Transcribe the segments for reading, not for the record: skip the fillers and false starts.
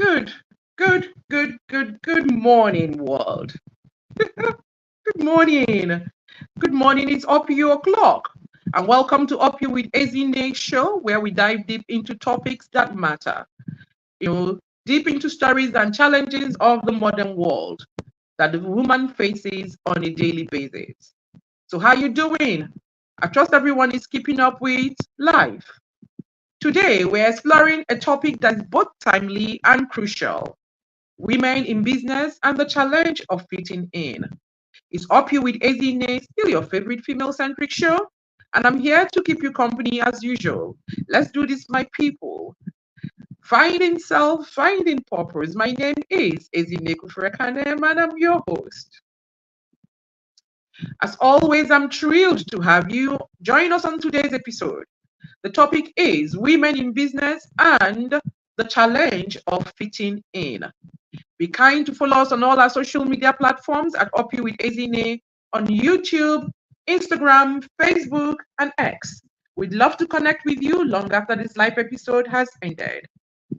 Good, good morning, world. Good morning. Good morning. It's up you o'clock. And welcome to Up You with Ezine show, where we dive deep into topics that matter. Deep into stories and challenges of the modern world that the woman faces on a daily basis. So how you doing? I trust everyone is keeping up with life. Today, we're exploring a topic that's both timely and crucial: women in business and the challenge of fitting in. It's Up You with Ezine, still your favorite female-centric show, and I'm here to keep you company as usual. Let's do this, my people. Finding self, finding purpose. My name is Ezine Kufurekane, and I'm your host. As always, I'm thrilled to have you join us on today's episode. The topic is women in business and the challenge of fitting in. Be kind to follow us on all our social media platforms at Up You with Ezine on YouTube, Instagram, Facebook, and X. We'd love to connect with you long after this live episode has ended.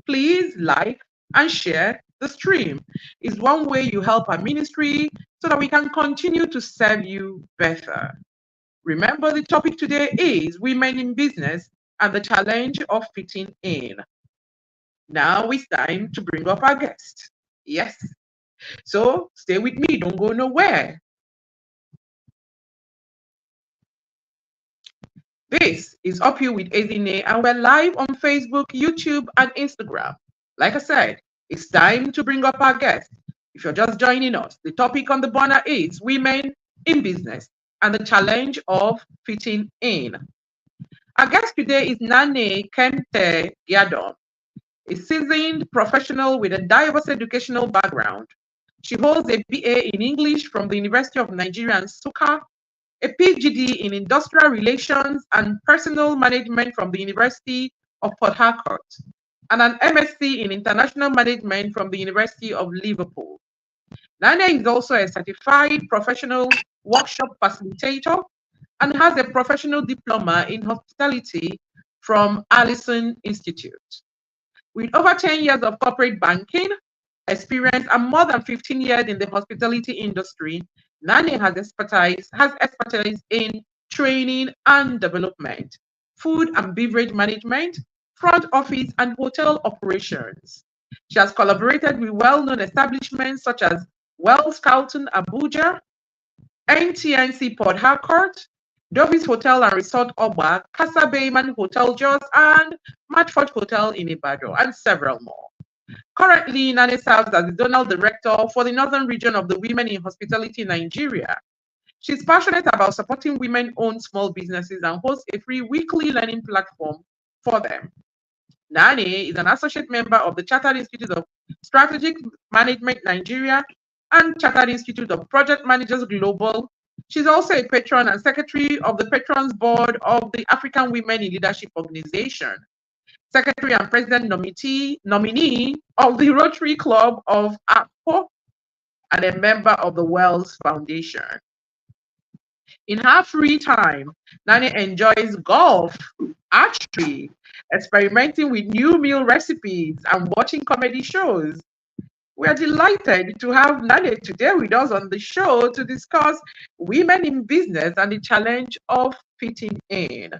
Please like and share the stream. It's one way you help our ministry so that we can continue to serve you better. Remember, the topic today is women in business and the challenge of fitting in. Now it's time to bring up our guest. Yes. So stay with me, don't go nowhere. This is Up You with Ezine, and we're live on Facebook, YouTube, and Instagram. Like I said, it's time to bring up our guest. If you're just joining us, the topic on the banner is women in business and the challenge of fitting in. Our guest today is Nanneh Kemte-Giadom, a seasoned professional with a diverse educational background. She holds a BA in English from the University of Nigeria, Nsukka, a PhD in Industrial Relations and Personal Management from the University of Port Harcourt, and an MSc in International Management from the University of Liverpool. Nanneh is also a certified professional workshop facilitator and has a professional diploma in hospitality from Allison Institute. With over 10 years of corporate banking experience and more than 15 years in the hospitality industry, Nanneh has expertise in training and development, food and beverage management, front office, and hotel operations. She has collaborated with well-known establishments such as Wells Carlton Abuja, NTNC Port Harcourt, Dovis Hotel and Resort Oba, Casa Bayman Hotel Jos, and Matford Hotel in Ibadan, and several more. Currently, Nanneh serves as the Zonal Director for the Northern Region of the Women in Hospitality Nigeria. She's passionate about supporting women-owned small businesses and hosts a free weekly learning platform for them. Nanneh is an associate member of the Chartered Institute of Strategic Management Nigeria and Chartered Institute of Project Managers Global. She's also a patron and secretary of the Patrons Board of the African Women in Leadership Organization, secretary and president nominee of the Rotary Club of APO, and a member of the Wells Foundation. In her free time, Nanneh enjoys golf, archery, experimenting with new meal recipes, and watching comedy shows. We are delighted to have Nanneh today with us on the show to discuss women in business and the challenge of fitting in.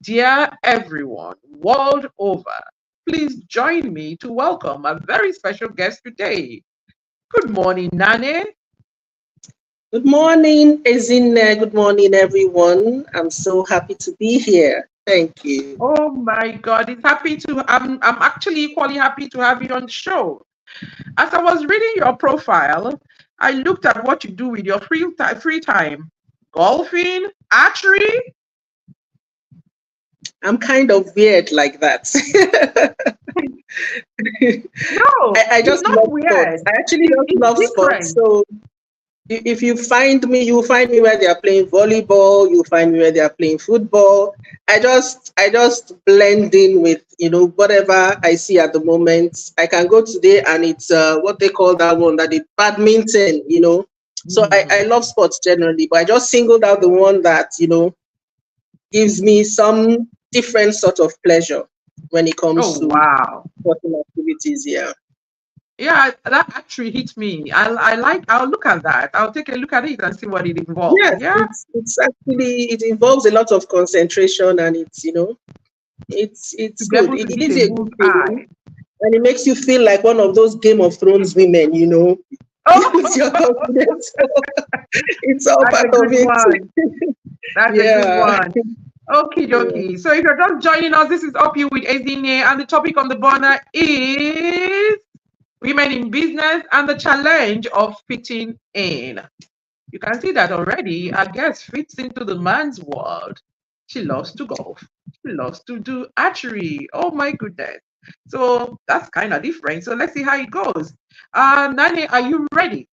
Dear everyone, world over, please join me to welcome a very special guest today. Good morning, Nanneh. Good morning, Ezine. Good morning, everyone. I'm so happy to be here. Thank you. Oh my God, I'm actually equally happy to have you on the show. As I was reading your profile, I looked at what you do with your free time. Golfing, archery. I'm kind of weird like that. No, I just not love weird. sports. I actually just love Different. sports. So if you find me, you'll find me where they are playing volleyball. You'll find me where they are playing football. I just blend in with whatever I see at the moment. I can go today and it's what they call that one, that is badminton. So I love sports generally, but I just singled out the one that gives me some different sort of pleasure when it comes to wow, sporting activities. Yeah. Yeah, that actually hit me. I'll look at that. I'll take a look at it and see what it involves. Yes, Yeah, it's actually, it involves a lot of concentration, and it's, to it's be good. able It, to it hit gives a you a good bullseye. feeling, and it makes you feel like one of those Game of Thrones women. You lose your Oh, confidence. It's all that's a part of good it. one. That's a good Yeah. one. Okie Yeah. dokie. So if you're just joining us, this is Up You with Ezine, and the topic on the burner is women in business and the challenge of fitting in. You can see that already. Our guest fits into the man's world. She loves to golf. She loves to do archery. Oh my goodness. So that's kind of different. So let's see how it goes. Nani, are you ready?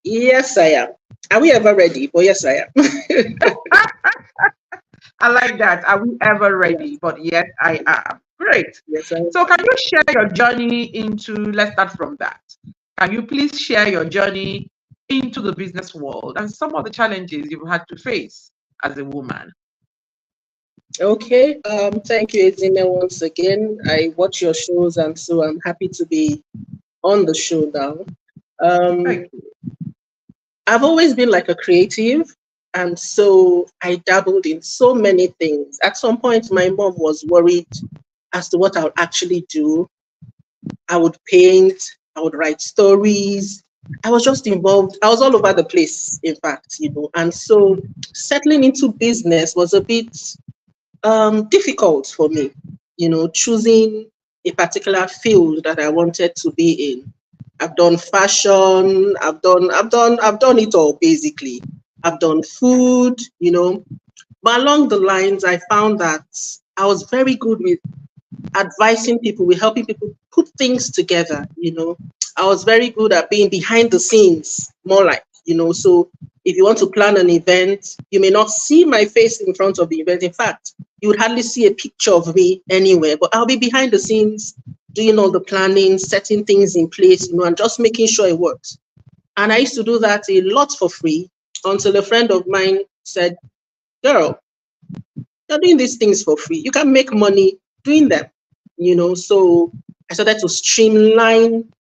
Yes, I am. Are we ever ready? But yes, I am. I like that. Are we ever Yes, ready? But yes, I am. Great. yes, I am. So can you share your journey into, let's start from that. Can you please share your journey into the business world and some of the challenges you've had to face as a woman? Okay. Thank you, Ezine, once again. I watch your shows, and so I'm happy to be on the show now. Thank Um, you. I've always been like a creative, and so I dabbled in so many things. At some point, my mom was worried as to what I would actually do. I would paint, I would write stories. I was just involved. I was all over the place, in fact, And so settling into business was a bit difficult for me, choosing a particular field that I wanted to be in. I've done fashion, I've done it all basically. I've done food, but along the lines, I found that I was very good with advising people, with helping people put things together. I was very good at being behind the scenes, more like, so if you want to plan an event, you may not see my face in front of the event. In fact, you would hardly see a picture of me anywhere, but I'll be behind the scenes doing all the planning, setting things in place, and just making sure it works. And I used to do that a lot for free until a friend of mine said, "Girl, you're doing these things for free. You can make money doing them." So I started to streamline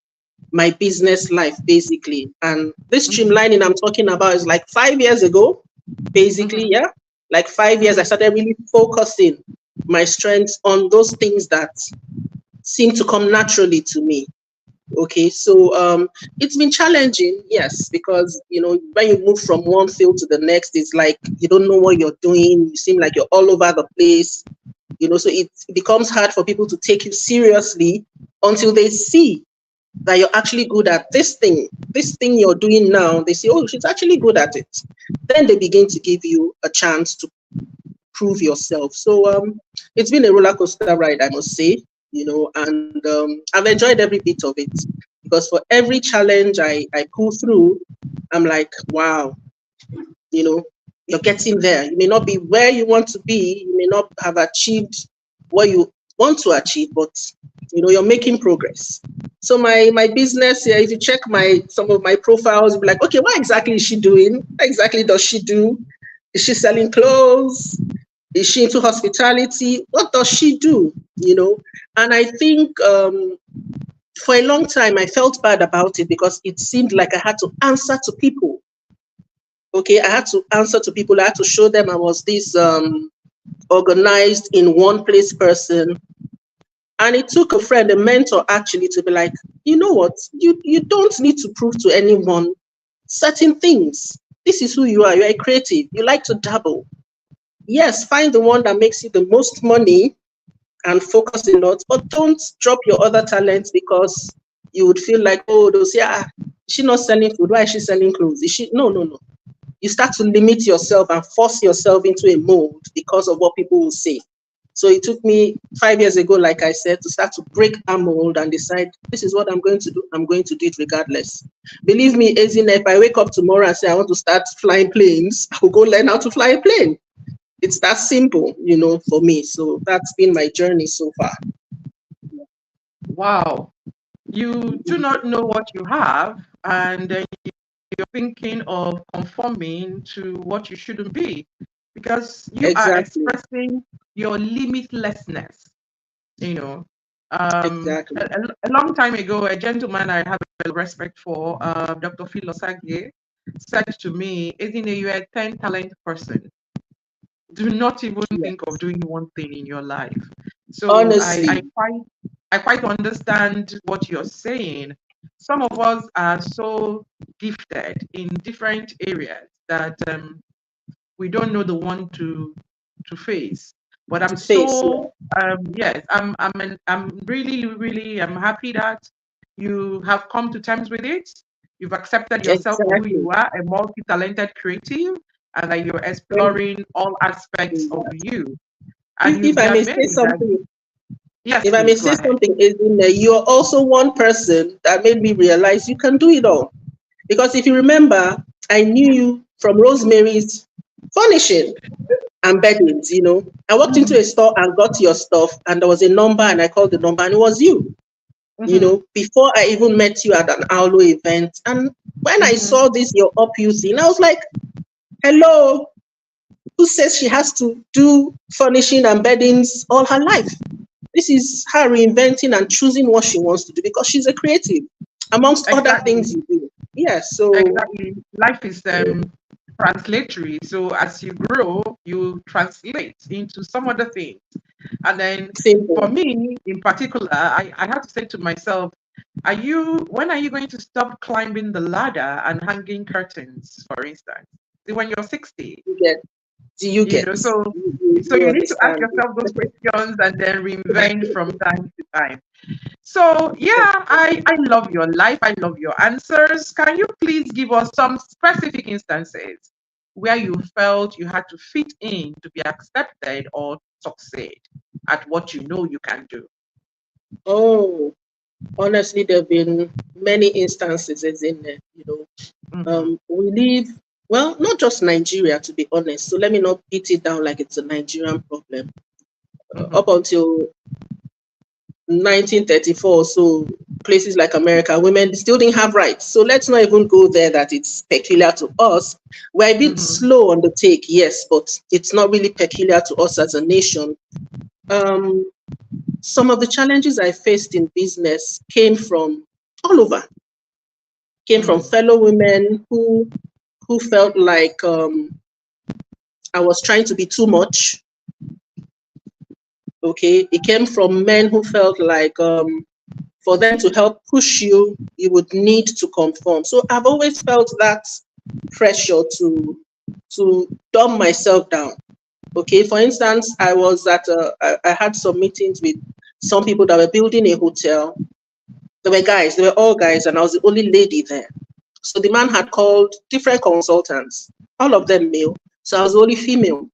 my business life basically. And this Mhm, streamlining I'm talking about is like 5 years ago, basically, mhm, yeah. Like 5 years, I mhm. started really focusing my strengths on those things that seem to come naturally to me. Okay, so it's been challenging, yes, because when you move from one field to the next, it's like you don't know what you're doing. You seem like you're all over the place. So it becomes hard for people to take you seriously until they see that you're actually good at this thing you're doing now. They say, "Oh, she's actually good at it." Then they begin to give you a chance to prove yourself. So it's been a roller coaster ride, I must say, and I've enjoyed every bit of it, because for every challenge I pull through, I'm like, wow, you know, you're getting there. You may not be where you want to be, you may not have achieved what you want to achieve, but you're making progress. So my business here, if you check some of my profiles, you'll be like, okay, what exactly is she doing? What exactly does she do? Is she selling clothes? Is she into hospitality? What does she do? And I think for a long time I felt bad about it because it seemed like I had to answer to people. Okay, I had to answer to people. I had to show them I was this organized in one place person. And it took a friend, a mentor actually, to be like, you know what? You don't need to prove to anyone certain things. This is who you are. You're a creative. You like to dabble. Yes, find the one that makes you the most money and focus a lot, but don't drop your other talents because you would feel like, oh, they'll say, is she not selling food? Why is she selling clothes? Is she? No, no, no. You start to limit yourself and force yourself into a mold because of what people will say. So it took me 5 years ago, like I said, to start to break that mold and decide this is what I'm going to do. I'm going to do it regardless. Believe me, Ezine, if I wake up tomorrow and say I want to start flying planes, I will go learn how to fly a plane. It's that simple, for me. So that's been my journey so far. Wow. You do not know what you have, and then you're thinking of conforming to what you shouldn't be because you are Exactly. expressing your limitlessness, you know. Exactly. A long time ago, a gentleman I have a respect for, Dr. Philosage, said to me, Ezine, you're a 10 talent person. Do not even Yeah. think of doing one thing in your life. So Honestly, I quite understand what you're saying. Some of us are so gifted in different areas that we don't know the one to face. But I'm to face. Yeah. so yes, I'm really really I'm happy that you have come to terms with it. You've accepted yourself for who Exactly. you are, a multi-talented creative, and that you're Thank exploring all aspects of you. you. And If you've I may been say amazing. something, Yes, if I may please go say ahead. something, is in there, you're also one person that made me realize you can do it all. Because if you remember, I knew you from Rosemary's furnishing and beddings, you know. I walked into a store and got your stuff, and there was a number, and I called the number, and it was you, you Mm-hmm, know, before I even met you at an Aulo event. And when I mm-hmm. saw this, your up you thing, I was like, hello, who says she has to do furnishing and beddings all her life? This is her reinventing and choosing what she wants to do because she's a creative, amongst other things Exactly. you do. Yes, so Exactly. Life is translatory. So as you grow, you translate into some other things. And then for simple. me in particular, I have to say to myself, when are you going to stop climbing the ladder and hanging curtains, for instance? See, when you're 60, You get, do you you know, get, so so you you need to ask understand. yourself those questions and then reinvent from time to time. So, yeah, I love your life. I love your answers. Can you please give us some specific instances where you felt you had to fit in to be accepted or succeed at what you know you can do? Oh, honestly, there have been many instances as in there, you know. Mm-hmm, We live, well, not just Nigeria, to be honest. So let me not beat it down like it's a Nigerian problem. mm-hmm, Up until 1934, so places like America, women still didn't have rights. So let's not even go there that it's peculiar to us. We're a bit mm-hmm, slow on the take, yes, but it's not really peculiar to us as a nation. Um, some of the challenges I faced in business came from all over, came from mm-hmm, fellow women who felt like I was trying to be too much. Okay, it came from men who felt like for them to help push you, you would need to conform. So I've always felt that pressure to dumb myself down. Okay, for instance, I had some meetings with some people that were building a hotel. There were guys, they were all guys, and I was the only lady there. So the man had called different consultants, all of them male. So I was the only female.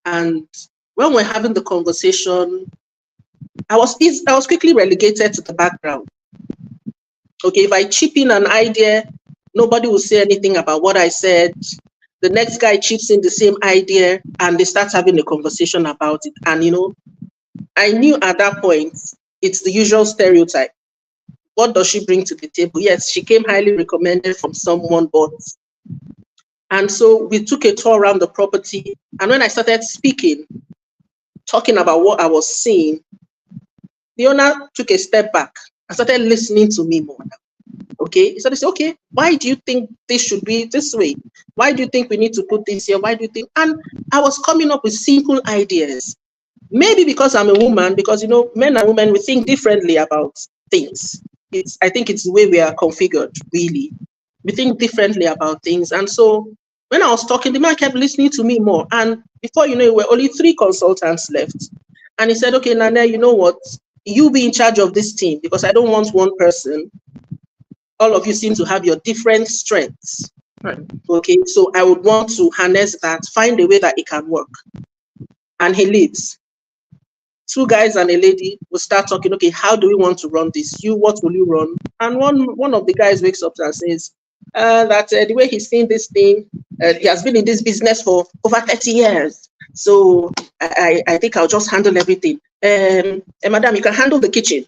And when we're having the conversation, I was quickly relegated to the background. Okay, if I chip in an idea, nobody will say anything about what I said. The next guy chips in the same idea and they start having a conversation about it. And, you know, I knew at that point, it's the usual stereotype. What does she bring to the table? Yes, she came highly recommended from someone, but. And so we took a tour around the property. And when I started speaking, talking about what I was seeing, the owner took a step back and started listening to me more. Okay, so they say, okay, why do you think this should be this way? Why do you think we need to put this here? Why do you think? And I was coming up with simple ideas. Maybe because I'm a woman, because you know, men and women we think differently about things. I think it's the way we are configured, really. We think differently about things. And so when I was talking, the man kept listening to me more. And before you know, there were only 3 consultants left. And he said, okay, Nanneh, you know what? You be in charge of this team because I don't want one person. All of you seem to have your different strengths. right. Okay, so I would want to harness that, find a way that it can work. And he leaves. 2 guys and a lady will start talking, okay, how do we want to run this? You, what will you run? And one of the guys wakes up and says, that the way he's seen this thing, he has been in this business for over 30 years. So I think I'll just handle everything. Madam, you can handle the kitchen.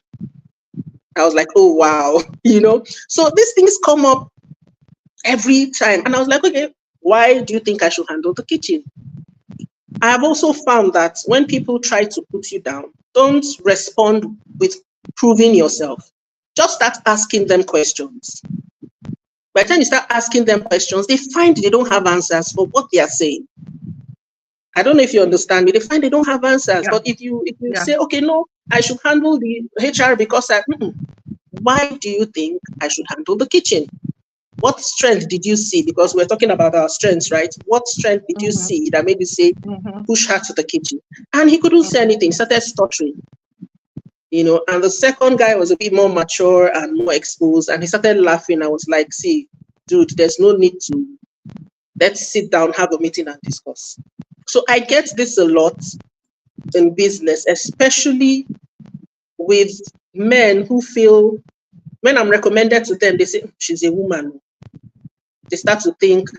I was like, oh, wow, you know. So these things come up every time. And I was like, okay, why do you think I should handle the kitchen? I have also found that when people try to put you down, don't respond with proving yourself. Just start asking them questions. By the time you start asking them questions, they find they don't have answers for what they are saying. I don't know if you understand me. They find they don't have answers. Yeah. But if you Yeah. say, okay, no, I should handle the HR because why do you think I should handle the kitchen? What strength did you see? Because we're talking about our strengths, right? What strength did you Mm-hmm. see that made you say, Mm-hmm. push her to the kitchen? And he couldn't say anything, started stuttering, And the second guy was a bit more mature and more exposed, and he started laughing. I was like, see, dude, there's no need to, let's sit down, have a meeting and discuss. So I get this a lot in business, especially with men who feel, when I'm recommended to them, they say, she's a woman. They start to think,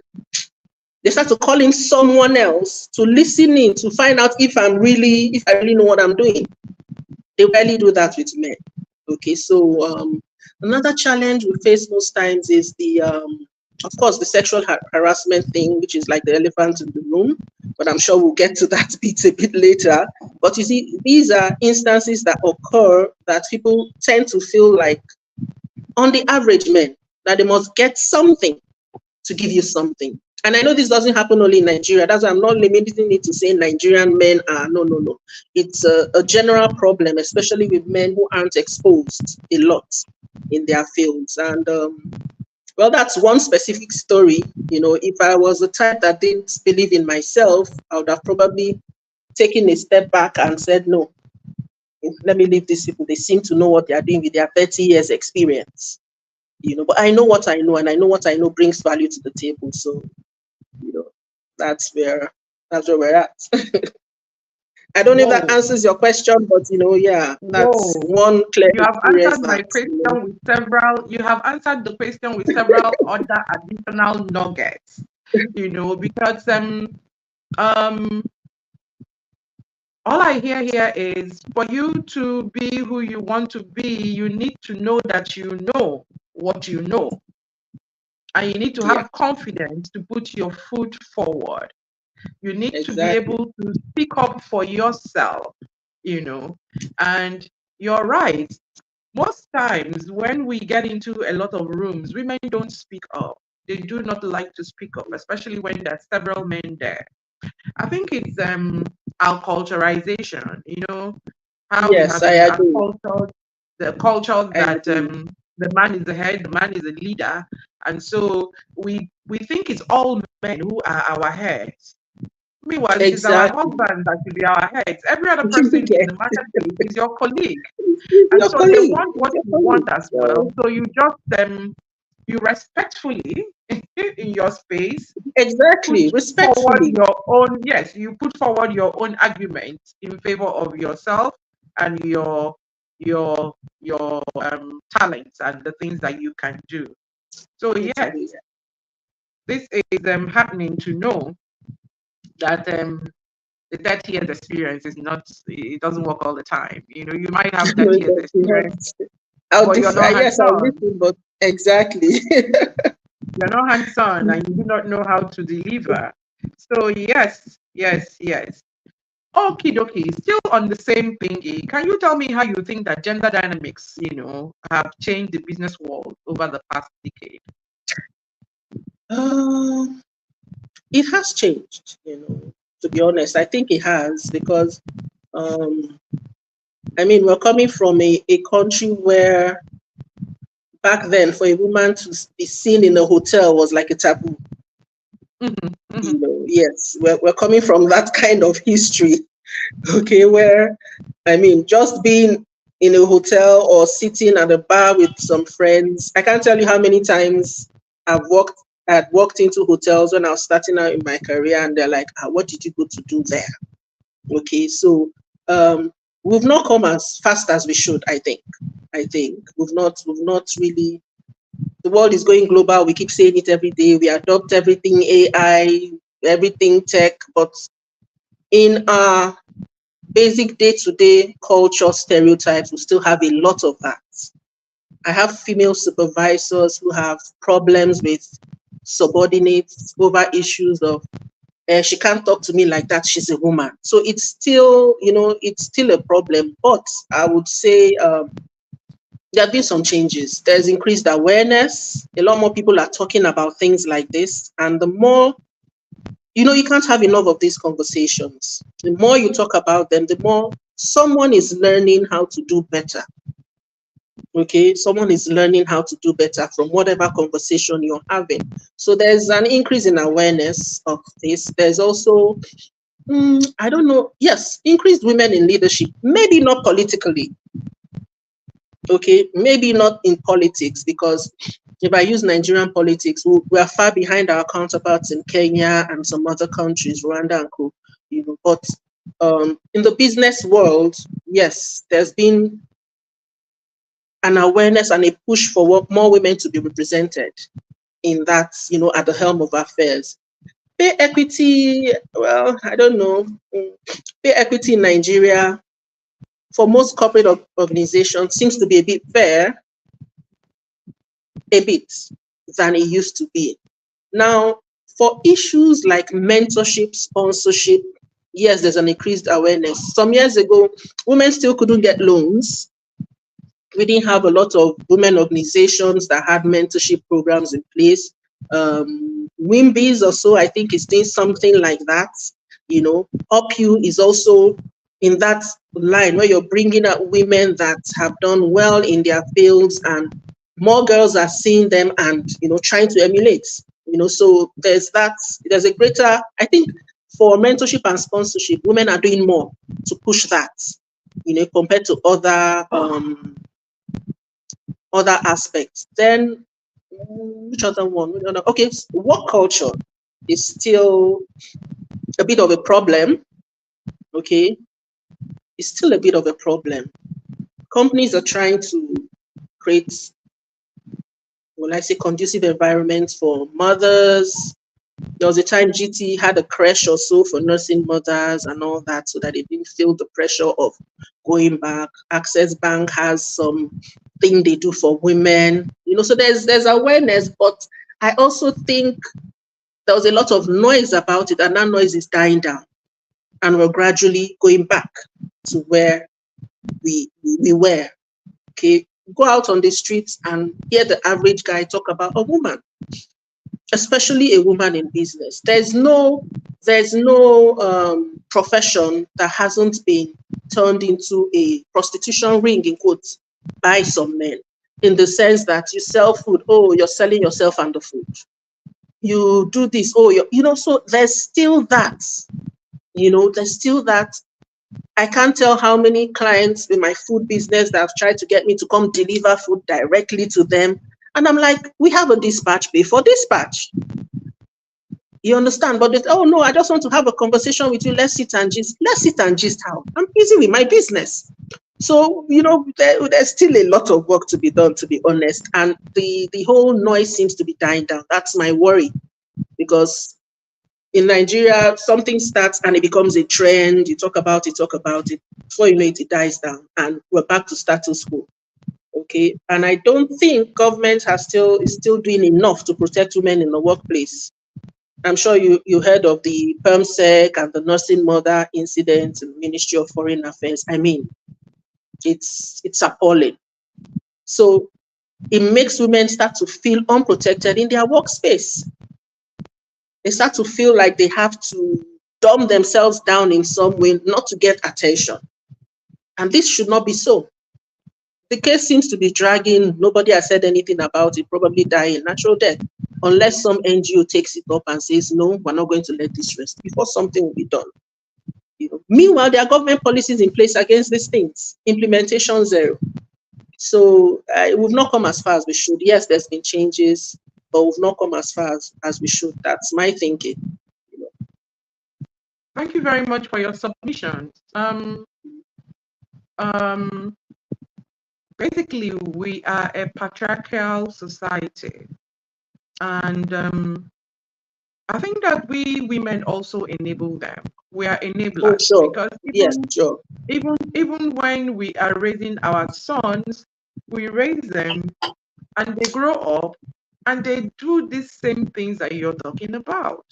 they start to call in someone else to listen in to find out if I really know what I'm doing. They rarely do that with men. Okay, so another challenge we face most times is of course, the sexual harassment thing, which is like the elephant in the room. But I'm sure we'll get to that bit a bit later. But you see, these are instances that occur that people tend to feel like, on the average men, that they must get something to give you something. And I know this doesn't happen only in Nigeria. That's why I'm not limiting it to saying Nigerian men are. No, no, no. It's a general problem, especially with men who aren't exposed a lot in their fields. And well, that's one specific story. If I was the type that didn't believe in myself, I would have probably taken a step back and said, no, let me leave these people. They seem to know what they are doing with their 30 years experience. But I know what I know, and I know what I know brings value to the table. So, you know, that's where we're at. I don't know if that Whoa. answers your question, but yeah, that's Whoa. one clear You have experience answered my that question with several, you have answered the question with several other additional nuggets, because um all I hear here is for you to be who you want to be, you need to know that you know what you know. And you need to yeah, have confidence to put your foot forward. You need to be exactly. able to speak up for yourself, and you're right. Most times when we get into a lot of rooms, women don't speak up. They do not like to speak up, especially when there's several men there. I think it's our culturalization, how we Yes, have I been agree. cultured, the culture I that agree. the man is the head, the man is the leader, and so we think it's all men who are our heads. Meanwhile, it is our Exactly. husband that should be our heads. Every other person in Yes. the marketplace is your colleague, It's and your so they colleague. want It's what your you want colleague. as well. So So you just you respectfully in your space put exactly, forward respectfully. your own, yes, you put forward your own argument in favor of yourself and your talents and the things that you can do. So yes, Totally. this is happening to know that the 30 years experience is not, it doesn't work all the time. You might have No, 30 years experience, but you're not yes, I'll hands-on. listen, but exactly. You're not hands-on and you do not know how to deliver. So yes, yes, yes. Okie dokie, still on the same thingy. Can you tell me how you think that gender dynamics, have changed the business world over the past decade? Uh, it has changed, to be honest. I think it has because, um, we're coming from a country where back then for a woman to be seen in a hotel was like a taboo. Mm-hmm, mm-hmm, Yes, we're coming from that kind of history, okay, where, just being in a hotel or sitting at a bar with some friends. I can't tell you how many times had walked into hotels when I was starting out in my career, and they're like, what did you go to do there? Okay, so we've not come as fast as we should, I think. We've not really, the world is going global. We keep saying it every day. We adopt everything AI, everything tech, but in our basic day-to-day culture stereotypes, we still have a lot of that. I have female supervisors who have problems with subordinates over issues of she can't talk to me like that, she's a woman. So it's still, it's still a problem. But I would say there have been some changes. There's increased awareness. A lot more people are talking about things like this. And the more, you can't have enough of these conversations. The more you talk about them, the more someone is learning how to do better. Okay, someone is learning how to do better from whatever conversation you're having. So there's an increase in awareness of this. There's also, I don't know, yes, increased women in leadership, maybe not politically. Okay, maybe not in politics, because if I use Nigerian politics, we are far behind our counterparts in Kenya and some other countries, Rwanda and co. But in the business world, yes, there's been an awareness and a push for more women to be represented in that, at the helm of affairs. Pay equity, well, I don't know. Pay equity in Nigeria for most corporate organizations seems to be a bit fair, a bit, than it used to be. Now, for issues like mentorship, sponsorship, yes, there's an increased awareness. Some years ago, women still couldn't get loans. We didn't have a lot of women organizations that had mentorship programs in place. WIMBIS also, I think, is doing something like that. UpU is also in that line where you're bringing up women that have done well in their fields, and more girls are seeing them and, trying to emulate. So there's a greater, I think, for mentorship and sponsorship, women are doing more to push that, compared to other aspects. Then, which other one? Okay, work culture is still a bit of a problem. Okay, it's still a bit of a problem. Companies are trying to create, conducive environments for mothers. There was a time GT had a creche or so for nursing mothers and all that, so that they didn't feel the pressure of going back. Access Bank has some thing they do for women, so there's awareness, but I also think there was a lot of noise about it, and that noise is dying down, and we're gradually going back to where we were. Okay, go out on the streets and hear the average guy talk about a woman, especially a woman in business. There's no profession that hasn't been turned into a prostitution ring, in quotes, by some men, in the sense that you sell food, you're selling yourself and the food. You do this, so there's still that, I can't tell how many clients in my food business that have tried to get me to come deliver food directly to them. And I'm like, we have a dispatch, pay for dispatch. You understand? But no, I just want to have a conversation with you. Let's sit and gist. Let's sit and gist how? I'm busy with my business. So, there's still a lot of work to be done, to be honest. And the whole noise seems to be dying down. That's my worry. Because in Nigeria, something starts and it becomes a trend. You talk about it. Before you know it, it dies down. And we're back to status quo. Okay. And I don't think government is still doing enough to protect women in the workplace. I'm sure you heard of the PermSec and the nursing mother incident in the Ministry of Foreign Affairs. I mean, it's appalling. So it makes women start to feel unprotected in their workspace. They start to feel like they have to dumb themselves down in some way not to get attention. And this should not be so. The case seems to be dragging. Nobody has said anything about it, probably dying natural death, unless some NGO takes it up and says, no, we're not going to let this rest before something will be done. Meanwhile, there are government policies in place against these things. Implementation zero. So we've not come as far as we should. Yes, there's been changes, but we've not come as far as we should. That's my thinking. Thank you very much for your submissions. Basically, we are a patriarchal society, and I think that we women also enable them. We are enablers. Oh, sure. Because yes, sure. Even when we are raising our sons, we raise them and they grow up and they do these same things that you're talking about.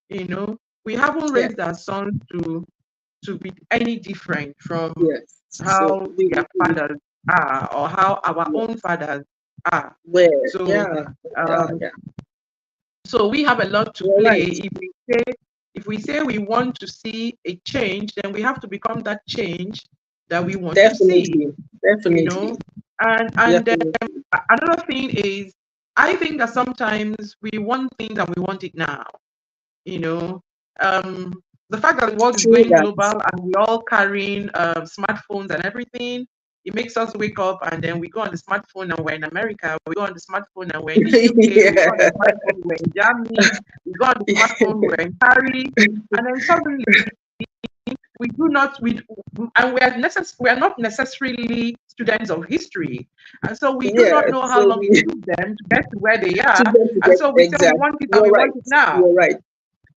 We haven't raised our sons to be any different from how their fathers are or how our Yeah. own fathers are. Where? So Yeah. Yeah. um, Yeah. so we have a lot to You're play. right. If we say we want to see a change, then we have to become that change that we want to see. Definitely. You Definitely. know, and Definitely. another thing is, I think that sometimes we want things and we want it now. You know, um, the fact that the world is True going that. global and we're all carrying smartphones and everything, it makes us wake up and then we go on the smartphone and we're in America, we go on the smartphone and we're in the UK, we go on the Yeah. smartphone, we're in Germany, we go on the smartphone, we're in Paris, and then suddenly we do not and we are not necessarily students of history, and so we do not Yeah. know how So long it we took them to get to where they to are, them to and get so we say we exact. want it and You're we right. want it now. You're right.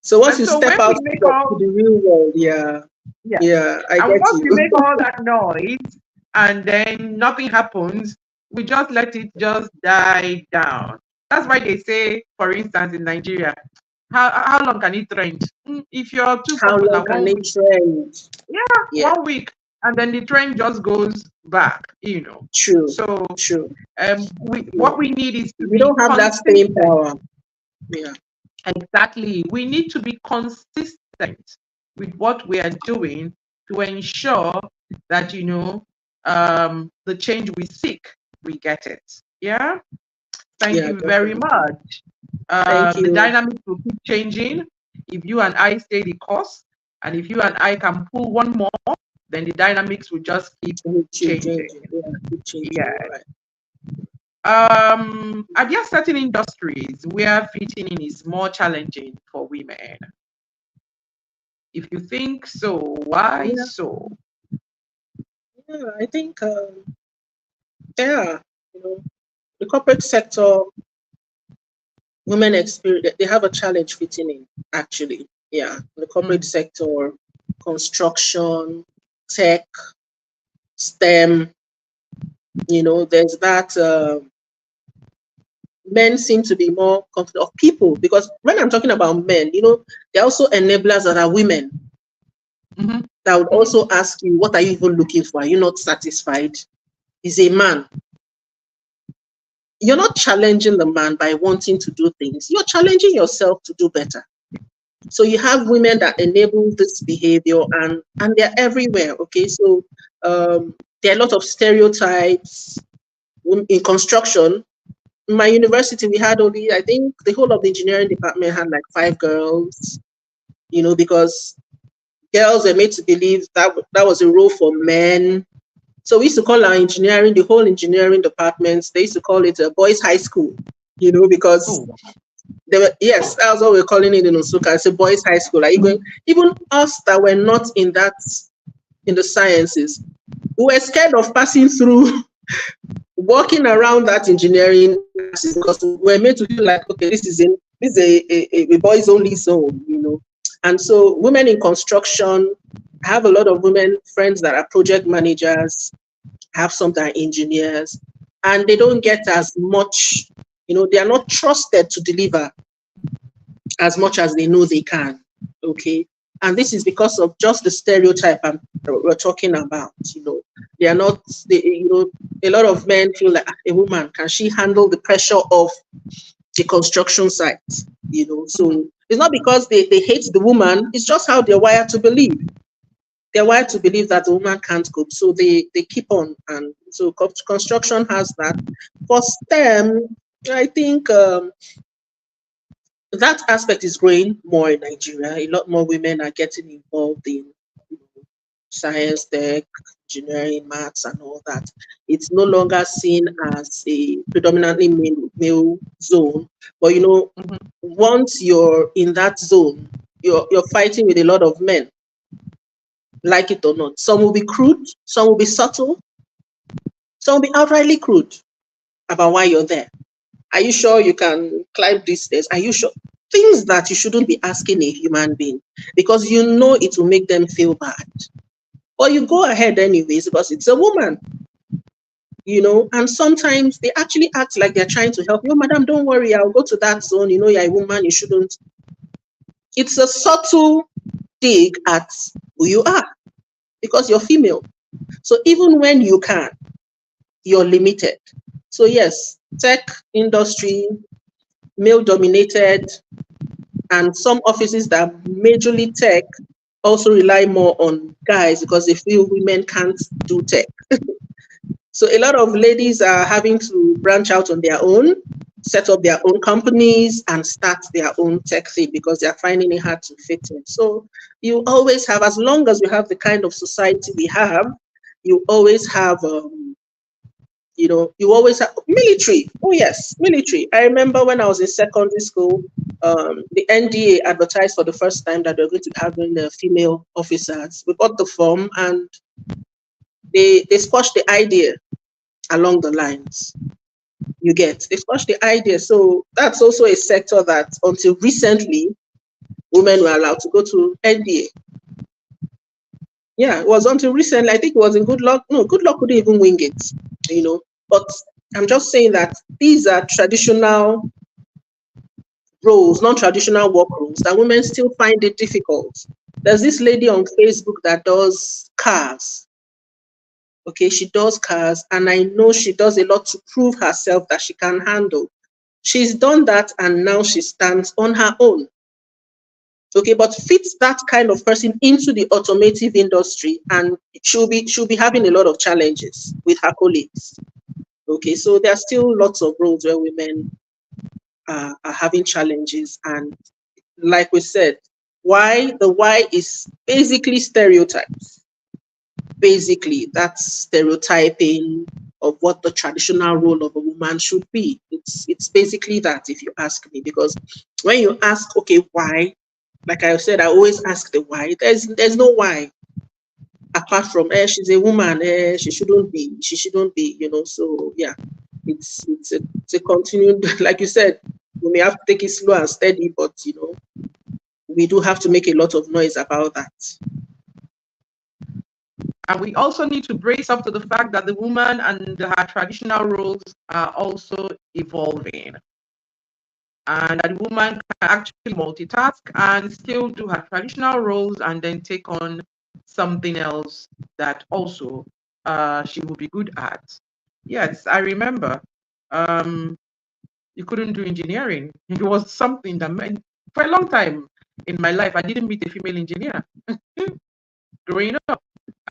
So once And you so step when we outside make to all the real world, yeah, yeah, yeah, I and get once we you. make all that noise and then nothing happens, we just let it just die down. That's why they say, for instance, in Nigeria, how long can it trend? If you're too How popular, long can one it week, trend? yeah, Yeah, 1 week, and then the trend just goes back. true, So true. what Yeah. we need is to We be don't have that staying consistent. power. Yeah, Exactly. We need to be consistent with what we are doing to ensure that, the change we seek, we get it. Yeah. Thank yeah, you very definitely. much. Thank The you. dynamics will keep changing if you and I stay the course. And if you and I can pull one more, then the dynamics will just keep Keep changing. changing. Yeah, keep changing. Yeah. You're right. Are there certain industries where fitting in is more challenging for women? If you think so, why Yeah, so? yeah. I think, yeah, you know, the corporate sector, women experience they have a challenge fitting in. Actually, yeah, the corporate Mm, sector, construction, tech, STEM. There's that. Men seem to be more confident of people because when I'm talking about men, there are also enablers that are women mhm, that would mhm. also ask you, what are you even looking for? Are you not satisfied? Is a man. You're not challenging the man by wanting to do things. You're challenging yourself to do better. So you have women that enable this behavior and they're everywhere. Okay. So there are a lot of stereotypes in construction. In my university, we had only, I think, the whole of the engineering department had like 5 girls, because girls were made to believe that was a role for men. So we used to call our engineering, the whole engineering departments, they used to call it a boys' high school, because Oh, they were, yes, that was what we are calling it in Osuka. It's a boys' high school. Are you going, even us that were not in the sciences, we were scared of passing through walking around that engineering classes because we're made to feel like, okay, this is a boys only zone. And so women in construction, I have a lot of women friends that are project managers, have some that are engineers, and they don't get as much, they are not trusted to deliver as much as they know they can. Okay. And this is because of just the stereotype we're talking about. They are not, a lot of men feel like, a woman, can she handle the pressure of the construction site? mhm. So it's not because they hate the woman, it's just how they're wired to believe. They're wired to believe that the woman can't cope. So they keep on. And so construction has that. For STEM, I think that aspect is growing more in Nigeria. A lot more women are getting involved in science, tech, engineering, maths, and all that. It's no longer seen as a predominantly male zone. But Mhm. once you're in that zone, you're fighting with a lot of men, like it or not. Some will be crude, some will be subtle, some will be outrightly crude about why you're there. Are you sure you can climb these stairs? Are you sure? Things that you shouldn't be asking a human being because it will make them feel bad. But you go ahead anyways because it's a woman. And sometimes they actually act like they're trying to help you. Oh, madam, don't worry, I'll go to that zone. You're a woman, you shouldn't. It's a subtle dig at who you are because you're female. So even when you can, you're limited. So yes, tech industry, male dominated, and some offices that are majorly tech also rely more on guys because they feel women can't do tech. So a lot of ladies are having to branch out on their own, set up their own companies and start their own tech thing because they're finding it hard to fit in. So you always have, as long as we have the kind of society we have, you always have you always have military. Oh yes, military. I remember when I was in secondary school, the NDA advertised for the first time that they're going to be having female officers. We got the form and they squashed the idea along the lines. You get, they squashed the idea. So that's also a sector that until recently women were allowed to go to NDA. Yeah, it was until recently. I think it was in Good Luck. No, Good Luck couldn't even wing it, you know. But I'm just saying that these are traditional roles, non-traditional work roles that women still find it difficult. There's this lady on Facebook that does cars. Okay, she does cars, and I know she does a lot to prove herself that she can handle. She's done that, and now she stands on her own. Okay, but fit that kind of person into the automotive industry, and she'll be having a lot of challenges with her colleagues. Okay, so there are still lots of roles where women are having challenges, and like we said, why is basically stereotypes. Basically, that's stereotyping of what the traditional role of a woman should be. It's basically that, if you ask me, because when you ask, okay, why? Like I said, I always ask the why. There's no why apart from she's a woman, she shouldn't be, So yeah, it's a continued like you said, we may have to take it slow and steady, but we do have to make a lot of noise about that. And we also need to brace up to the fact that the woman and her traditional roles are also evolving. And that the woman can actually multitask and still do her traditional roles and then take on something else that also she will be good at. Yes, I remember you couldn't do engineering. It was something that meant, for a long time in my life, I didn't meet a female engineer. Growing up,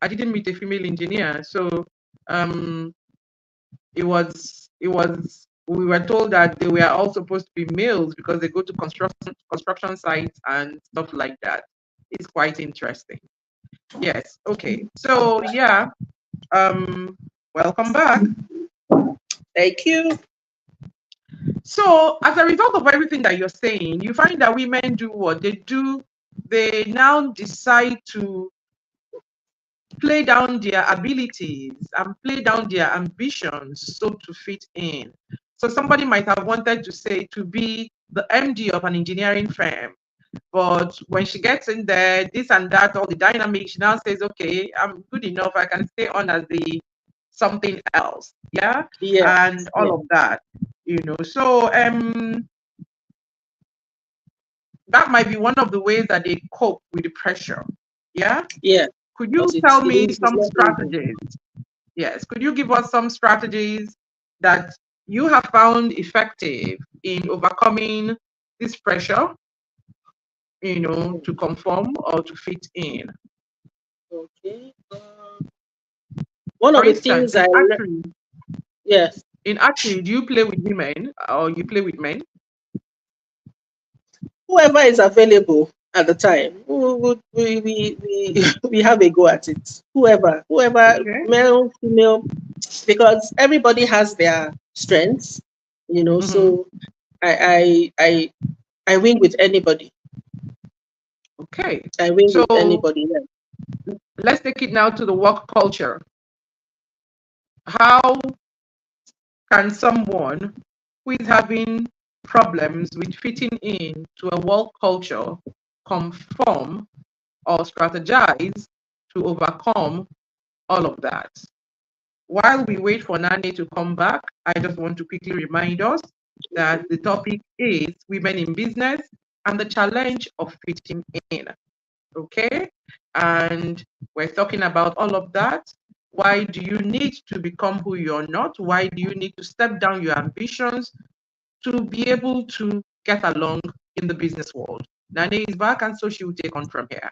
I didn't meet a female engineer. So it was we were told that they were all supposed to be males because they go to construction sites and stuff like that. It's quite interesting. Yes. Okay. So yeah. Welcome back. Thank you. So as a result of everything that you're saying, you find that women do what they do. They now decide to play down their abilities and play down their ambitions so to fit in. So somebody might have wanted to say to be the MD of an engineering firm, but when she gets in there, this and that, all the dynamics, she now says, okay, I'm good enough. I can stay on as the something else. Yeah. Yeah. And all of that, So that might be one of the ways that they cope with the pressure. Yeah. Yeah. Could you Because tell it me is it's some not easy. strategies? Yes. Could you give us some strategies that you have found effective in overcoming this pressure, to conform or to fit in? Okay. One For of the instance, things I learned, yes, in archery, do you play with women or you play with men? whoever is available at the time, we we have a go at it. Whoever, Okay. male, female, because everybody has their strengths, Mm-hmm. So I win with anybody. Okay. I win So with anybody. Yeah. let's take it now to the work culture. How can someone who is having problems with fitting in to a work culture conform or strategize to overcome all of that? While we wait for Nanneh to come back, I just want to quickly remind us that the topic is women in business and the challenge of fitting in. Okay? And we're talking about all of that. Why do you need to become who you're not? Why do you need to step down your ambitions to be able to get along in the business world? Nanneh is back, and so she will take on from here.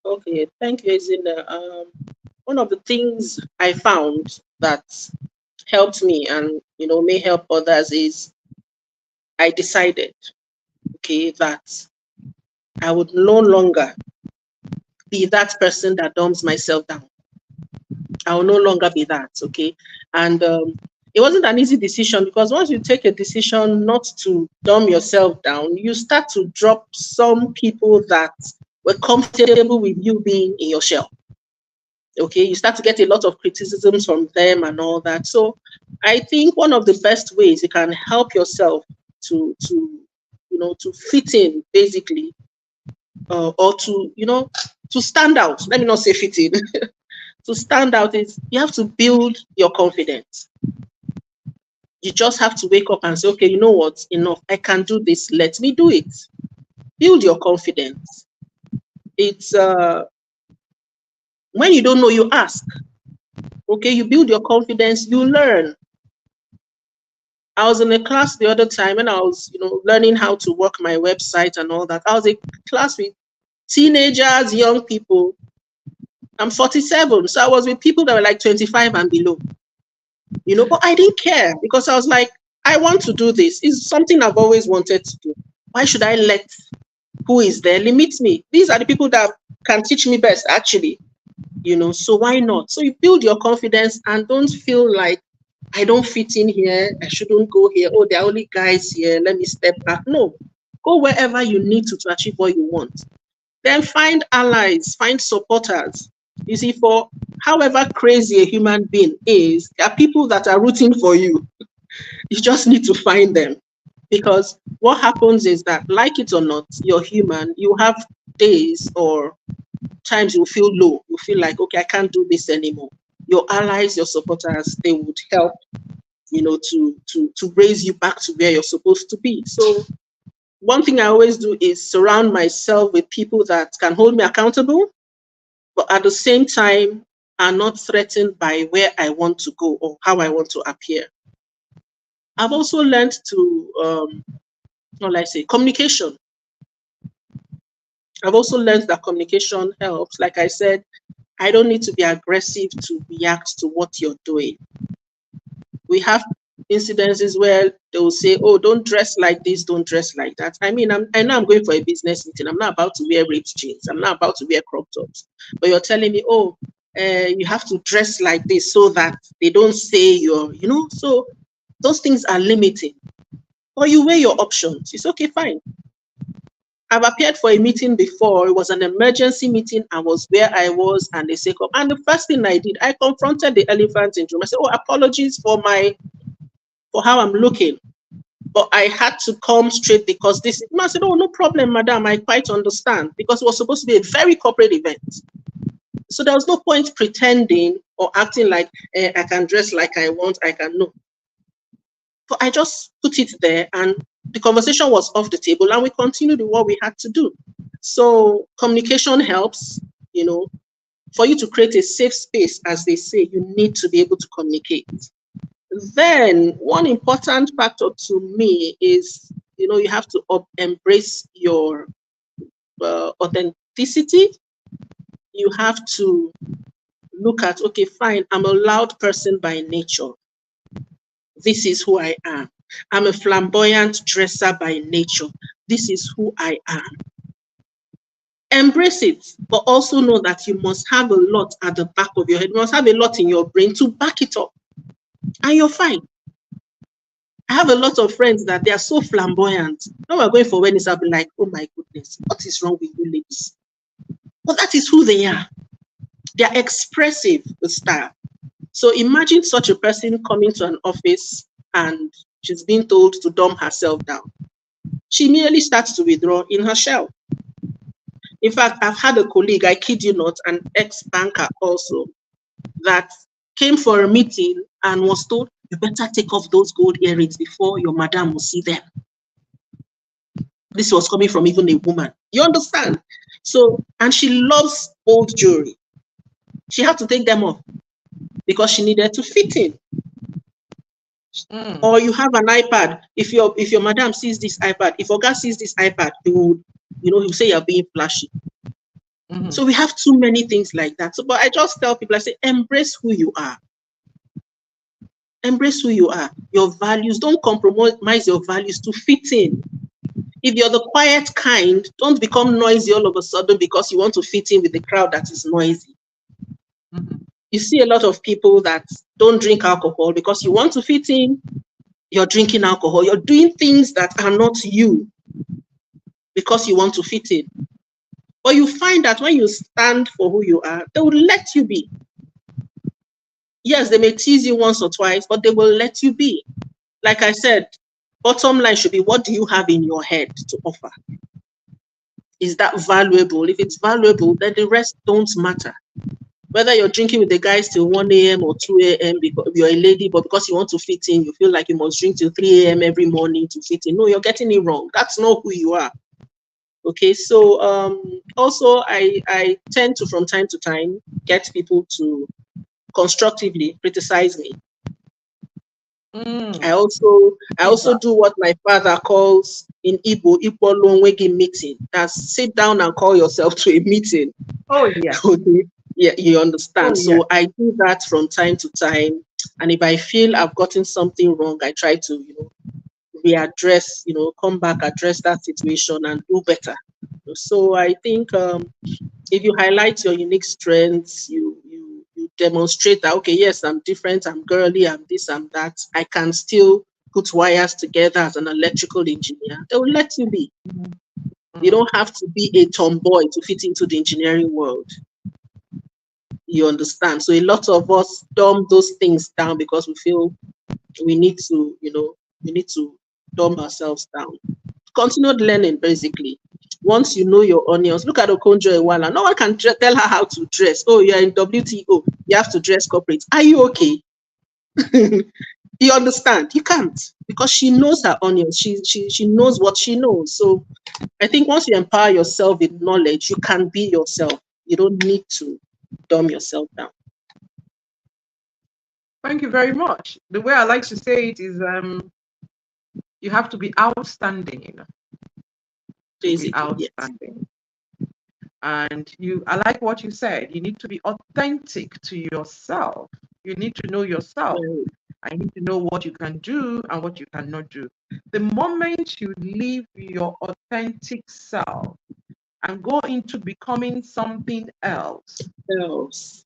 Okay, thank you, Ezinne. One of the things I found that helped me and may help others is I decided, okay, that I would no longer be that person that dumbs myself down. I will no longer be that, okay? And it wasn't an easy decision, because once you take a decision not to dumb yourself down, you start to drop some people that were comfortable with you being in your shell. Okay, you start to get a lot of criticisms from them and all that. So I think one of the best ways you can help yourself to fit in, basically, or to stand out. Let me not say fit in. To stand out is you have to build your confidence. You just have to wake up and say, okay, you know what? Enough. I can do this. Let me do it. Build your confidence. It's when you don't know, you ask. Okay, you build your confidence, you learn. I was in a class the other time when I was, learning how to work my website and all that. I was in a class with teenagers, young people. I'm 47, so I was with people that were like 25 and below. But I didn't care, because I was like, I want to do this. It's something I've always wanted to do. Why should I let who is there limit me? These are the people that can teach me best, actually. So why not? So you build your confidence and don't feel like I don't fit in here. I shouldn't go here. Oh, there are only guys here. Let me step back. No, go wherever you need to achieve what you want. Then find allies, find supporters. You see, for however crazy a human being is, there are people that are rooting for you. You just need to find them. Because what happens is that, like it or not, you're human. You have days or times you feel low. You feel like, okay, I can't do this anymore. Your allies, your supporters, they would help, to raise you back to where you're supposed to be. So one thing I always do is surround myself with people that can hold me accountable, but at the same time are not threatened by where I want to go or how I want to appear. I've also learned to, communication. I've also learned that communication helps. Like I said, I don't need to be aggressive to react to what you're doing. We have incidences where they will say, oh, don't dress like this, don't dress like that. I mean, I know I'm going for a business meeting. I'm not about to wear ripped jeans. I'm not about to wear crop tops. But you're telling me, oh, you have to dress like this so that they don't say you're, so those things are limiting. Or you weigh your options. It's okay, fine. I've appeared for a meeting before. It was an emergency meeting. I was where I was, and they say, and the first thing I did, I confronted the elephant in the room. I said, oh, apologies for how I'm looking. But I had to come straight because this. I said, oh, no problem, madam. I quite understand, because it was supposed to be a very corporate event. So there was no point pretending or acting like I can dress like I want. I can no. But I just put it there, and the conversation was off the table, and we continued with what we had to do. So communication helps, for you to create a safe space, as they say, you need to be able to communicate. Then one important factor to me is, you have to embrace your authenticity. You have to look at, okay, fine, I'm a loud person by nature. This is who I am. I'm a flamboyant dresser by nature. This is who I am. Embrace it, but also know that you must have a lot at the back of your head. You must have a lot in your brain to back it up. And you're fine. I have a lot of friends that they are so flamboyant. When we're going for weddings, I'll be like, oh my goodness, what is wrong with you ladies? But that is who they are. They are expressive with style. So imagine such a person coming to an office and she's being told to dumb herself down. She immediately starts to withdraw in her shell. In fact, I've had a colleague, I kid you not, an ex-banker also, that came for a meeting and was told, you better take off those gold earrings before your madam will see them. This was coming from even a woman. You understand? So, and she loves old jewelry. She had to take them off because she needed to fit in. Mm. Or you have an iPad. If your madam sees this iPad, if Oga sees this iPad, he'll say you're being flashy. Mm-hmm. So we have too many things like that. So, but I just tell people, I say, embrace who you are. Embrace who you are. Your values. Don't compromise your values to fit in. If you're the quiet kind, don't become noisy all of a sudden because you want to fit in with the crowd that is noisy. Mm-hmm. You see a lot of people that don't drink alcohol because you want to fit in. You're drinking alcohol. You're doing things that are not you because you want to fit in. But you find that when you stand for who you are, they will let you be. Yes, they may tease you once or twice, but they will let you be. Like I said, bottom line should be, what do you have in your head to offer? Is that valuable? If it's valuable, then the rest don't matter. Whether you're drinking with the guys till 1 a.m. or 2 a.m. because you're a lady, but because you want to fit in, you feel like you must drink till 3 a.m. every morning to fit in. No, you're getting it wrong. That's not who you are. Okay, so also I tend to, from time to time, get people to constructively criticize me. I Mm. also Feedback. do what my father calls in Igbo, Ikwolonwegi meeting. That's sit down and call yourself to a meeting. Oh yeah. Okay. Yeah, you Oh understand. yeah. So I do that from time to time. And if I feel I've gotten something wrong, I try to, readdress, come back, address that situation and do better. So I think if you highlight your unique strengths, you demonstrate that, okay, yes, I'm different, I'm girly, I'm this, I'm that. I can still put wires together as an electrical engineer. They will let you be. You Mm. don't have to be a tomboy to fit into the engineering world. You understand? So a lot of us dumb those things down because we feel we need to, we need to dumb ourselves down. Continued learning, basically. Once you know your onions, look at Okonjo Iweala. No one can tell her how to dress. Oh, you're in WTO. You have to dress corporate. Are you okay? You understand? You can't, because she knows her onions. She knows what she knows. So I think once you empower yourself with knowledge, you can be yourself. You don't need to dumb yourself down. Thank you very much. The way I like to say it is, you have to be outstanding to be Basically, yes. outstanding. And I like what you said. You need to be authentic to yourself. You need to know yourself. Very, I need to know what you can do and what you cannot do. The moment you leave your authentic self and go into becoming something else, else.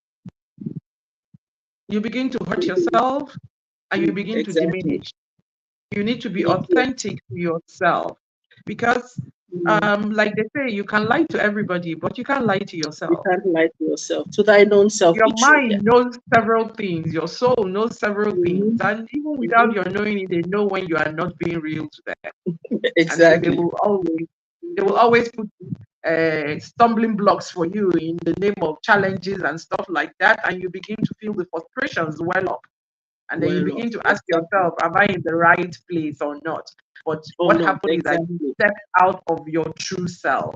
you begin to hurt yourself and you begin to Exactly. diminish. You need to be Yeah. authentic to yourself because, Mm. like they say, you can lie to everybody, but you can't lie to You yourself. can't lie to yourself. To thine own self Your be true. Yeah. mind knows several things, your soul knows several things, Mhm. and even without Mhm. your knowing it, they know when you are not being real to them. And so they Exactly. will always put stumbling blocks for you in the name of challenges and stuff like that, and you begin to feel the frustrations well up. And then you Well begin off. to ask Exactly. yourself, am I in the right place or not? But Or what not. happened is that you Exactly. step out of your true self.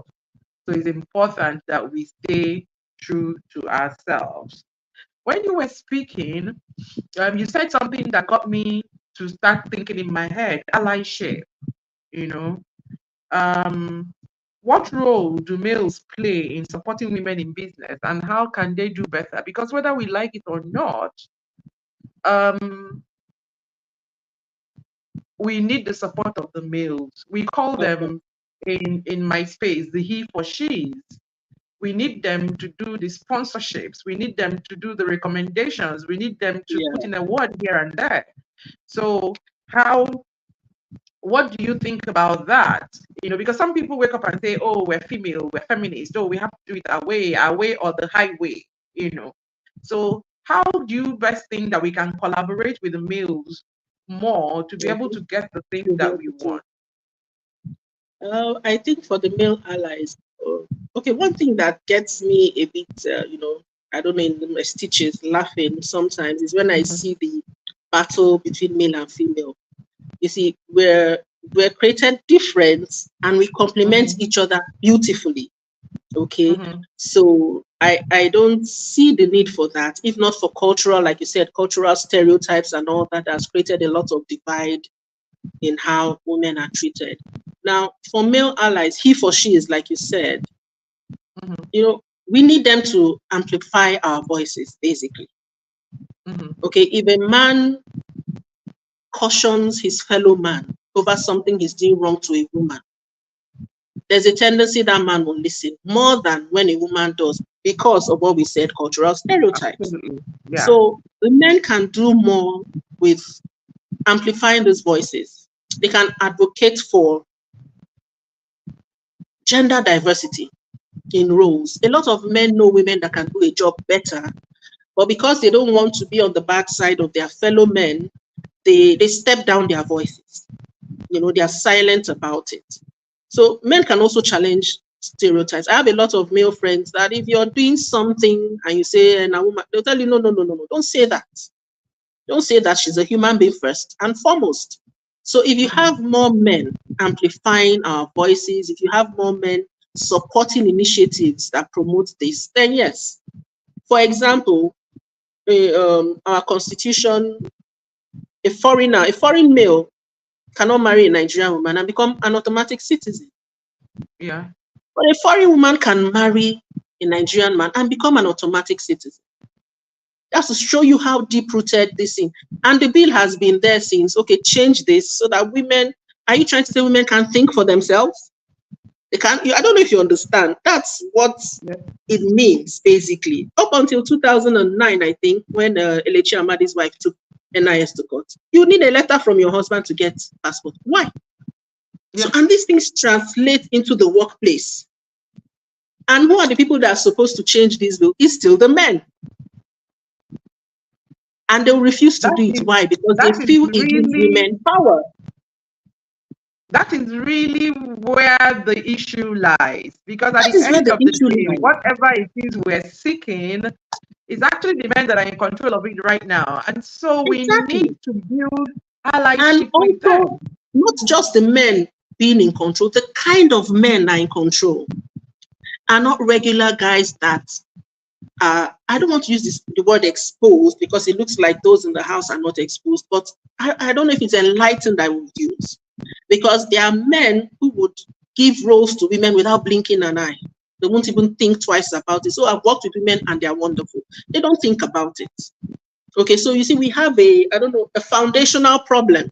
So it's important that we stay true to ourselves. When you were speaking, you said something that got me to start thinking in my head, allyship, you know. Um, what role do males play in supporting women in business and how can they do better? Because whether we like it or not, um, we need the support of the males. We call Okay. them in my space the he for she's. We need them to do the sponsorships. We need them to do the recommendations. We need them to put Yeah. in a word here and there. So what do you think about that? Because some people wake up and say, oh, we're female, we're feminist, oh, we have to do it our way or the highway, you know. So how do you best think that we can collaborate with the males more to be able Mhm. to get the things To be that we able to. want? I think for the male allies, okay, one thing that gets me a bit, I don't know, in my stitches, laughing sometimes is when I Mhm. see the battle between male and female. You see, we're created different and we complement Mhm. each other beautifully. Okay. Mm-hmm. So I don't see the need for that, if not for cultural, like you said, cultural stereotypes and all that has created a lot of divide in how women are treated. Now, for male allies, he for she is like you said, Mm-hmm. we need them to amplify our voices, basically. Mm-hmm. Okay, if a man cautions his fellow man over something he's doing wrong to a woman, there's a tendency that man will listen more than when a woman does, because of what we said, cultural stereotypes. Absolutely. Yeah. So the men can do more with amplifying these voices. They can advocate for gender diversity in roles. A lot of men know women that can do a job better, but because they don't want to be on the bad side of their fellow men, they step down their voices. They are silent about it. So men can also challenge stereotypes. I have a lot of male friends that if you're doing something and you say, and a woman, they'll tell you, no, no, no, no, no, don't say that. Don't say that. She's a human being first and foremost. So if you Mm-hmm. have more men amplifying our voices, if you have more men supporting initiatives that promote this, then yes. For example, our constitution, a foreign male cannot marry a Nigerian woman and become an automatic citizen. Yeah. But a foreign woman can marry a Nigerian man and become an automatic citizen. That's to show you how deep rooted this thing. And the bill has been there since. Okay, change this so that women. Are you trying to say women can think for themselves? They can't. I don't know if you understand. That's what Yeah. it means basically. Up until 2009, I think, when Elechi Amadi's wife took NIS to court, you need a letter from your husband to get passport. Why? So, Yeah. and these things translate into the workplace. And who are the people that are supposed to change this bill? It's still the men. And they'll refuse to That do it. is Why? Because they that is feel it gives really women power. that is really where the issue lies. Because at That the is where end the of the issue day, lies. whatever it is we're seeking is actually the men that are in control of it right now. And so we need Exactly. to build And allyship with also, them. not just the men being in control, the kind of men are in control are not regular guys that I don't want to use the word exposed because it looks like those in the house are not exposed, but I don't know if it's enlightened I would use. Because there are men who would give roles to women without blinking an eye. They won't even think twice about it. So I've worked with women and they're wonderful. They don't think about it. Okay, so you see, we have a foundational problem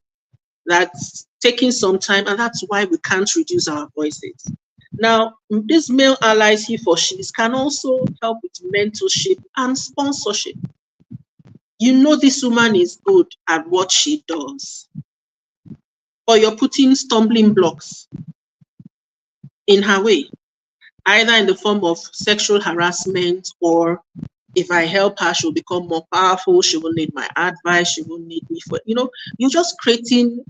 that's taking some time, and that's why we can't reduce our voices. Now, these male allies, he for she's, can also help with mentorship and sponsorship. This woman is good at what she does, but you're putting stumbling blocks in her way, either in the form of sexual harassment, or if I help her, she'll become more powerful. She will need my advice. She will need me for, you're just creating,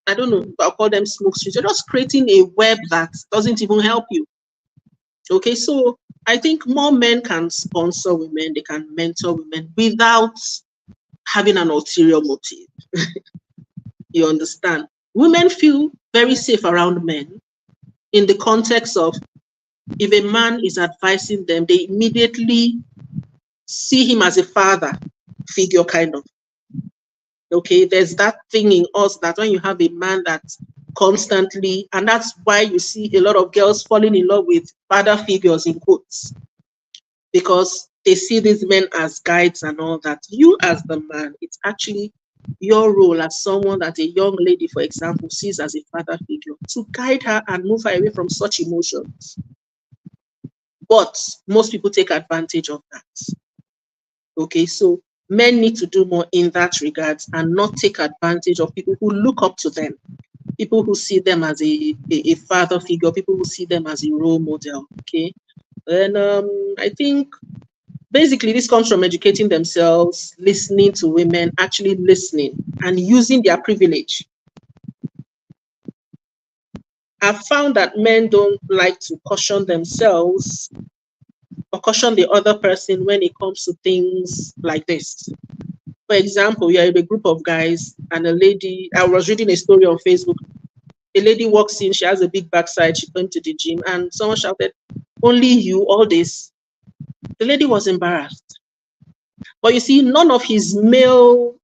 I don't know, I'll call them smoke screens. You're just creating a web that doesn't even help you. Okay, so I think more men can sponsor women, they can mentor women without having an ulterior motive. You understand? Women feel very safe around men in the context of, if a man is advising them, they immediately see him as a father figure, kind of. Okay, there's that thing in us that when you have a man that constantly, and that's why you see a lot of girls falling in love with father figures in quotes, because they see these men as guides and all that. You as the man, it's actually your role as someone that a young lady, for example, sees as a father figure, to guide her and move her away from such emotions. But most people take advantage of that. Okay, so men need to do more in that regards and not take advantage of people who look up to them, people who see them as a father figure, people who see them as a role model. Okay, and I think basically this comes from educating themselves, listening to women, actually listening and using their privilege. I've found that men don't like to caution themselves or caution the other person when it comes to things like this. For example, you're in a group of guys and a lady, I was reading a story on Facebook. A lady walks in, she has a big backside, she came to the gym and someone shouted, only you, all this. The lady was embarrassed. But you see, none of his male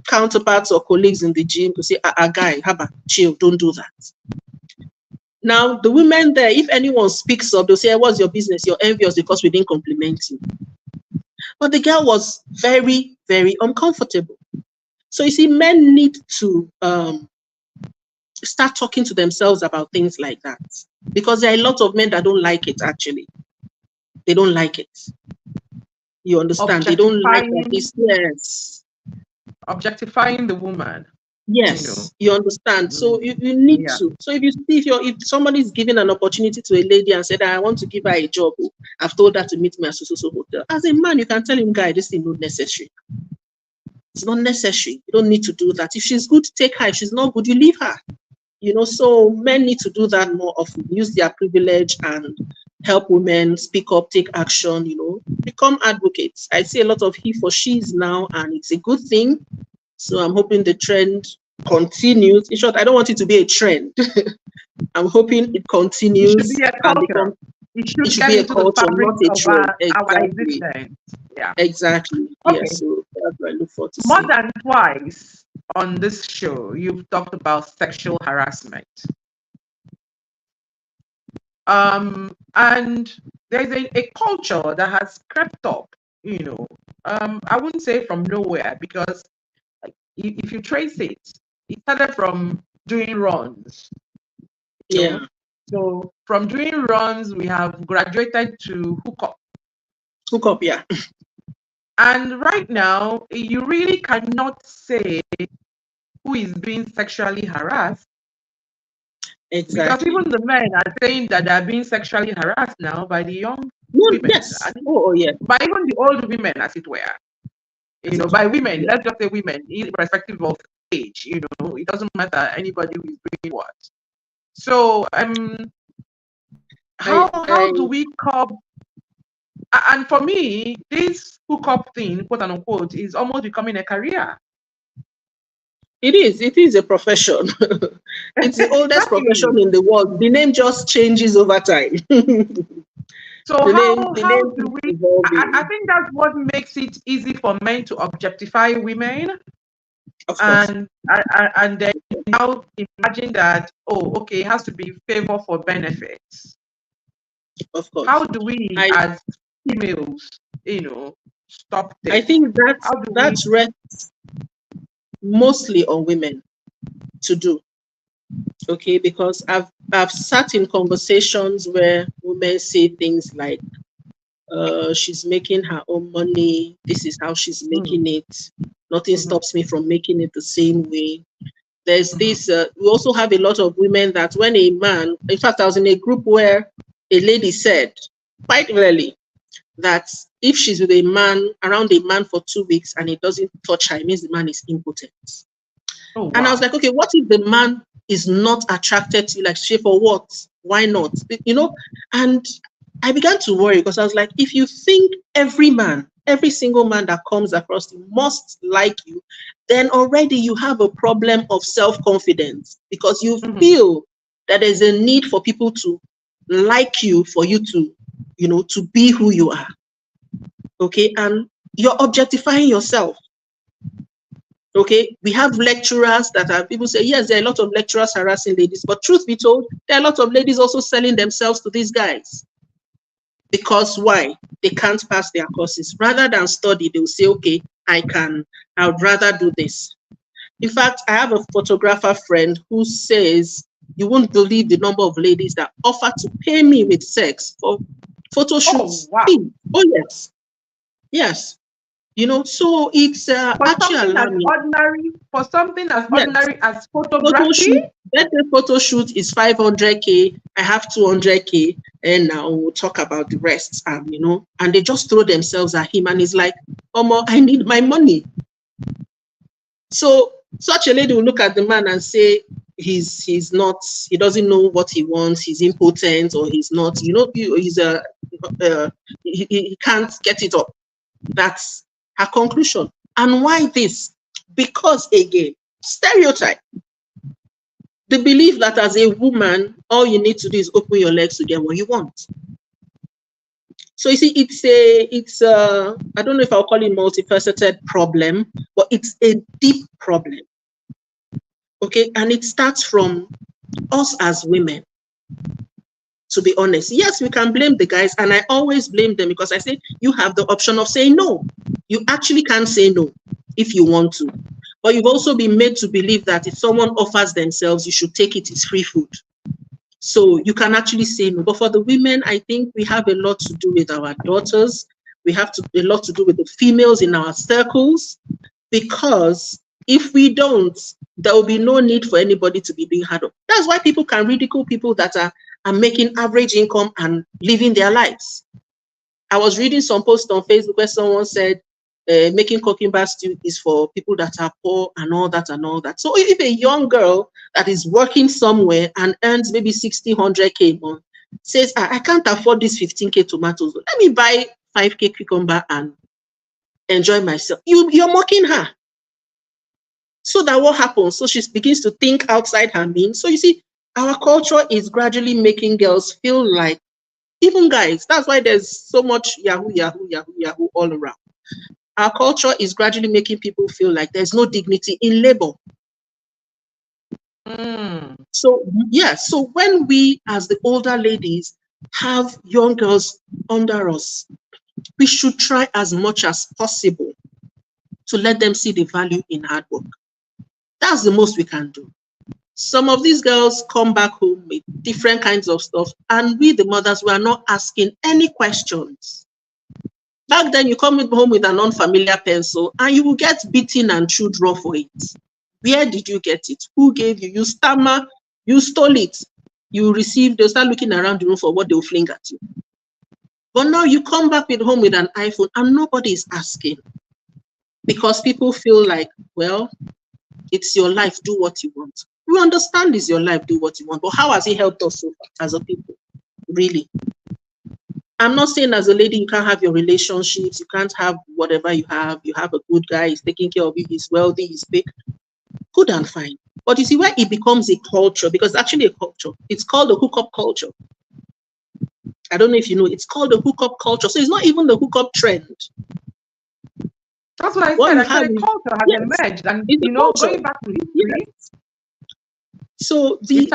counterparts or colleagues in the gym could say, guy, haba, chill, don't do that. Now, the women there, if anyone speaks up, they'll say, what's your business? You're envious because we didn't compliment you. But the girl was very, very uncomfortable. So you see, men need to start talking to themselves about things like that. Because there are a lot of men that don't like it, actually. They don't like it. You understand? They don't like that. Yes. Objectifying the woman. Yes, you understand. So you need to. So if somebody is giving an opportunity to a lady and said, I want to give her a job, I've told her to meet me at so hotel. As a man, you can tell him, guy, this is not necessary. It's not necessary. You don't need to do that. If she's good, take her. If she's not good, you leave her. So men need to do that more often. Use their privilege and help women speak up, take action, become advocates. I see a lot of he for she's now, and it's a good thing. So I'm hoping the trend continues. In short, I don't want it to be a trend. I'm hoping it continues. It should be a culture. It should be a culture, not a trend. Exactly. Yeah. Exactly. Okay. Yes. So that's what I look forward to More than twice on this show, you've talked about sexual harassment. And there's a culture that has crept up, I wouldn't say from nowhere, because if you trace it, it started from doing runs. Yeah. So from doing runs, we have graduated to hookup. Hookup, yeah. And right now, you really cannot say who is being sexually harassed. Exactly. Because even the men are saying that they're being sexually harassed now by the young women. Yes. Oh, yeah. By even the old women, as it were. By women, let's just say women, irrespective of age, it doesn't matter anybody who is doing what. So, how do we curb? And for me, this hookup thing, quote unquote, is almost becoming a career. It is a profession. It's the oldest profession in the world. The name just changes over time. So how do we? I think that's what makes it easy for men to objectify women. And then now imagine that, it has to be favor for benefits. Of course. How do we, as females, stop this? I think that's rests mostly on women to do. Okay, because I've sat in conversations where women say things like, she's making her own money, this is how she's making it, nothing stops me from making it the same way. There's this, we also have a lot of women that when a man, in fact, I was in a group where a lady said quite clearly that if she's with around a man for 2 weeks and it doesn't touch her, it means the man is impotent. Oh, wow. And I was like, okay, what if the man is not attracted to you? Like, for what? Why not? And I began to worry because I was like, if you think every single man that comes across you must like you, then already you have a problem of self-confidence because you feel that there's a need for people to like you, for you to, to be who you are. Okay, and you're objectifying yourself. Okay, we have lecturers people say, yes, there are a lot of lecturers harassing ladies, but truth be told, there are a lot of ladies also selling themselves to these guys. Because why? They can't pass their courses. Rather than study, they'll say, okay, I would rather do this. In fact, I have a photographer friend who says, you won't believe the number of ladies that offer to pay me with sex for photo shoots. Oh, wow. Oh, yes. Yes. So it's actually ordinary for something as ordinary as photography. Let the photo shoot is 500K. I have 200K, and now we'll talk about the rest. And they just throw themselves at him, and he's like, I need my money. So such a lady will look at the man and say, he's not, he doesn't know what he wants, he's impotent, or he's not, he's he can't get it up. That's her conclusion. And why this? Because again, stereotype. The belief that as a woman, all you need to do is open your legs to get what you want. So you see, I don't know if I'll call it multifaceted problem, but it's a deep problem. Okay, and it starts from us as women. To be honest, yes, we can blame the guys, and I always blame them because I say you have the option of saying no. You actually can say no if you want to, but you've also been made to believe that if someone offers themselves, you should take it. It's free food. So you can actually say no. But for the women, I think we have a lot to do with our daughters. We have a lot to do with the females in our circles, because if we don't, there will be no need for anybody to be being hard up. That's why people can ridicule people that are making average income and living their lives. I was reading some post on Facebook where someone said making cucumber stew is for people that are poor and all that and all that. So if a young girl that is working somewhere and earns maybe 60, 100K a month says, I can't afford this 15K tomatoes, let me buy 5K cucumber and enjoy myself. You're mocking her. So that what happens? So she begins to think outside her means. So you see, our culture is gradually making girls feel like, even guys, that's why there's so much Yahoo, Yahoo, Yahoo, Yahoo all around. Our culture is gradually making people feel like there's no dignity in labor. So, yeah, so when we, as the older ladies, have young girls under us, we should try as much as possible to let them see the value in hard work. That's the most we can do. Some of these girls come back home with different kinds of stuff, and we, the mothers, we are not asking any questions. Back then, you come home with an unfamiliar pencil, and you will get beaten and chewed raw for it. Where did you get it? Who gave you? You stammer, you stole it. You received, they'll start looking around the room for what they'll fling at you. But now you come back home with an iPhone, and nobody is asking. Because people feel like, well, it's your life, do what you want. We understand it's your life, do what you want, but how has it helped us so far as a people? Really? I'm not saying as a lady you can't have your relationships, you can't have whatever you have a good guy, he's taking care of you, he's wealthy, he's big, good and fine. But you see where it becomes a culture, because it's actually a culture, it's called the hookup culture. I don't know if you know, it's called the hookup culture. So it's not even the hookup trend. That's what I said. I said a culture has emerged, and you know, going back to history. Yes. So it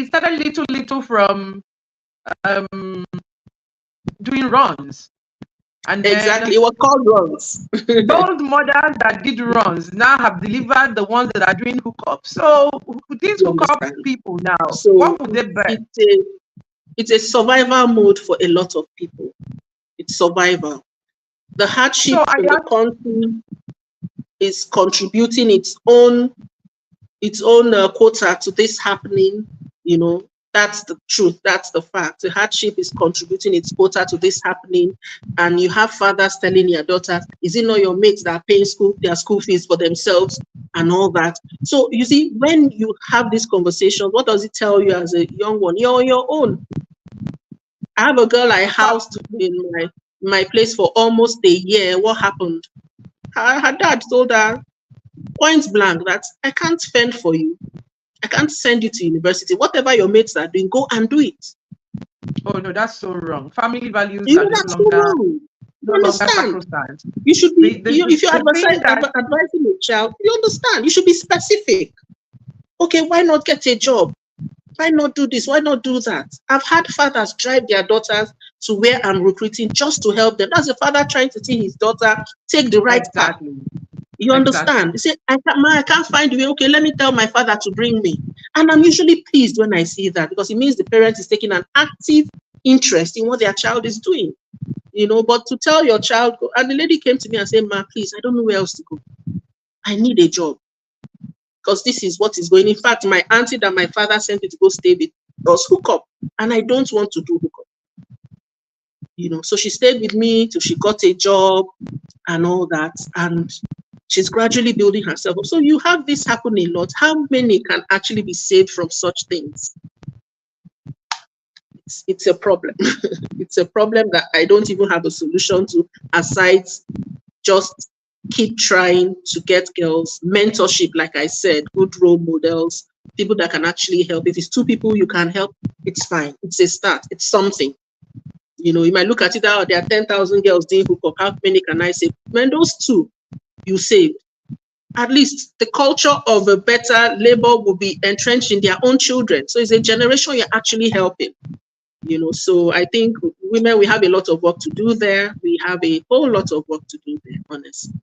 started little from doing runs, and exactly, it was called runs. Those mothers that did runs now have delivered the ones that are doing hookup. So these hookup people now, so what would they bet? It's a survival mode for a lot of people. It's survival. The hardship in the country is contributing its own quota to this happening. You know, that's the truth. That's the fact. The hardship is contributing its quota to this happening. And you have fathers telling your daughters, is it not your mates that are paying their school fees for themselves and all that? So you see, when you have this conversation, what does it tell you as a young one? You're on your own. I have a girl I housed in my place for almost a year. What happened? Her dad told her point blank that I can't fend for you. I can't send you to university. Whatever your mates are doing, go and do it. Oh no, that's so wrong. Family values are no longer sacrosanct. You should be if you're advising a child, you understand. You should be specific. Okay, why not get a job? Why not do this? Why not do that? I've had fathers drive their daughters to where I'm recruiting just to help them. That's a father trying to see his daughter take the right path. You understand? You say, I can't find the way. Okay, let me tell my father to bring me. And I'm usually pleased when I see that, because it means the parent is taking an active interest in what their child is doing. You know, but to tell your child, and the lady came to me and said, Ma, please, I don't know where else to go. I need a job, because this is what is going. In fact, my auntie that my father sent me to go stay with was hookup, and I don't want to do hookup. You know, so she stayed with me till she got a job and all that, and she's gradually building herself up. So you have this happen a lot. How many can actually be saved from such things? It's a problem. It's a problem that I don't even have a solution to, aside just keep trying to get girls mentorship, like I said, good role models, people that can actually help. If it's two people you can help, it's fine. It's a start. It's something. You might look at it out, there are 10,000 girls doing hookup. How many can I save? When those two you saved, at least the culture of a better labor will be entrenched in their own children. So it's a generation you're actually helping. So I think women, we have a lot of work to do there. We have a whole lot of work to do there, honestly.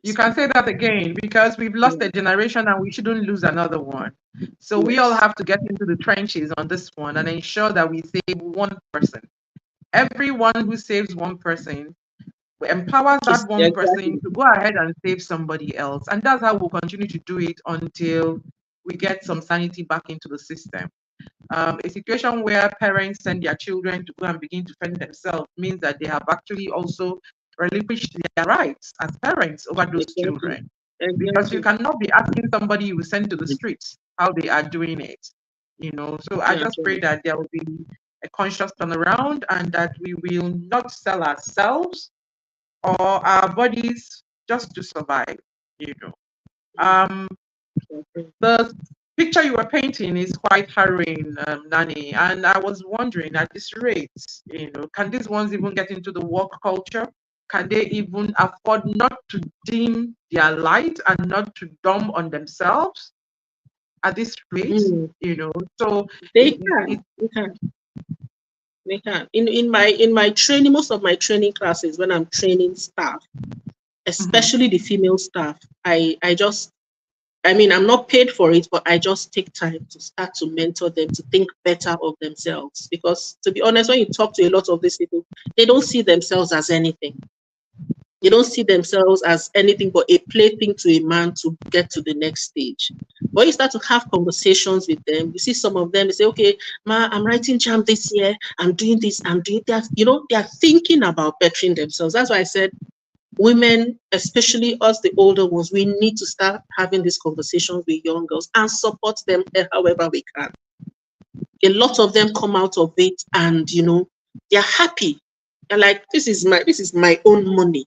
You can say that again, because we've lost Yeah. a generation and we shouldn't lose another one. So we all Yes. have to get into the trenches on this one and ensure that we save one person. Everyone who saves one person empowers that one person Exactly. to go ahead and save somebody else. And that's how we'll continue to do it until we get some sanity back into the system. A situation where parents send their children to go and begin to fend themselves means that they have actually also relinquished their rights as parents over those Exactly. children. Because you Exactly. cannot be asking somebody you send to the streets how they are doing it. So I just pray Actually. that there will be a conscious turnaround and that we will not sell ourselves or our bodies just to survive. You know. Um, the picture you were painting is quite harrowing, Nanneh, and I was wondering at this rate, can these ones even get into the work culture? Can they even afford not to dim their light and not to dumb on themselves at this rate? Mm. So They it, it, can. it They can. They can. In my training, most of my training classes, when I'm training staff, mhm. especially the female staff, I'm not paid for it, but I just take time to start to mentor them to think better of themselves. Because to be honest, when you talk to a lot of these people, they don't see themselves as anything. They don't see themselves as anything but a plaything to a man to get to the next stage. When you start to have conversations with them, you see some of them, they say, okay, ma, I'm writing jam this year, I'm doing this, I'm doing that. They are thinking about bettering themselves. That's why I said women, especially us, the older ones, we need to start having these conversations with young girls and support them however we can. A lot of them come out of it and they're happy. They're like, this is my own money,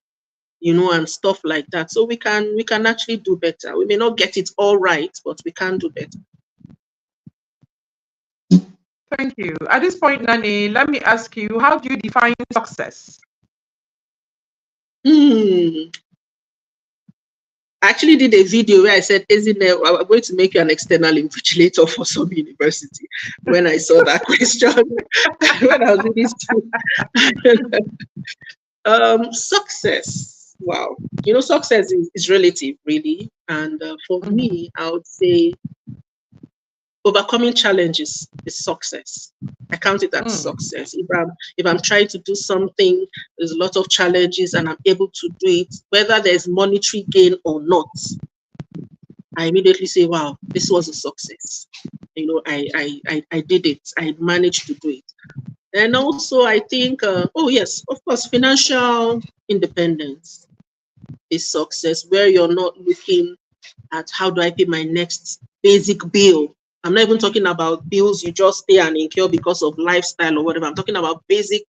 and stuff like that. So we can actually do better. We may not get it all right, but we can do better. Thank you. At this point, Nanneh, let me ask you, how do you define success? Hmm. I actually did a video where I said, Ezine, I'm going to make you an external invigilator for some university. When I saw that question, when I was in this success. Wow. Success is relative, really. And for Mhm. me, I would say overcoming challenges is success. I count it as Mm. success. If I'm trying to do something, there's a lot of challenges and I'm able to do it, whether there's monetary gain or not, I immediately say, wow, this was a success. I did it. I managed to do it. And also I think, oh yes, of course, financial independence is success, where you're not looking at how do I pay my next basic bill. I'm not even talking about bills you just pay and incur because of lifestyle or whatever. I'm talking about basic,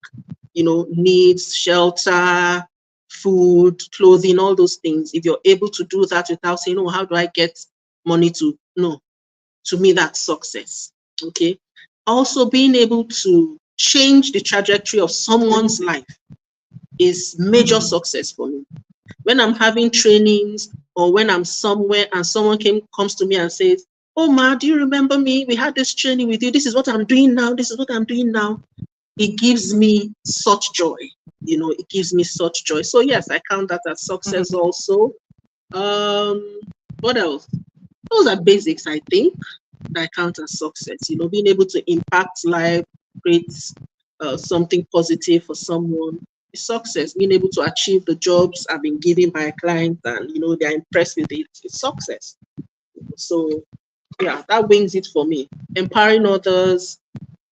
needs, shelter, food, clothing, all those things. If you're able to do that without saying, oh, how do I get money to, no, to me, that's success. Okay. Also, being able to change the trajectory of someone's life is major Mhm. success for me. When I'm having trainings or when I'm somewhere and someone comes to me and says, oh, Ma, do you remember me? We had this training with you. This is what I'm doing now. This is what I'm doing now. It gives me such joy. It gives me such joy. So yes, I count that as success Mhm. also. What else? Those are basics, I think, that I count as success. Being able to impact life, create something positive for someone is success. Being able to achieve the jobs I've been given by a client and they're impressed with it, it's success. So yeah, that wings it for me. Empowering others,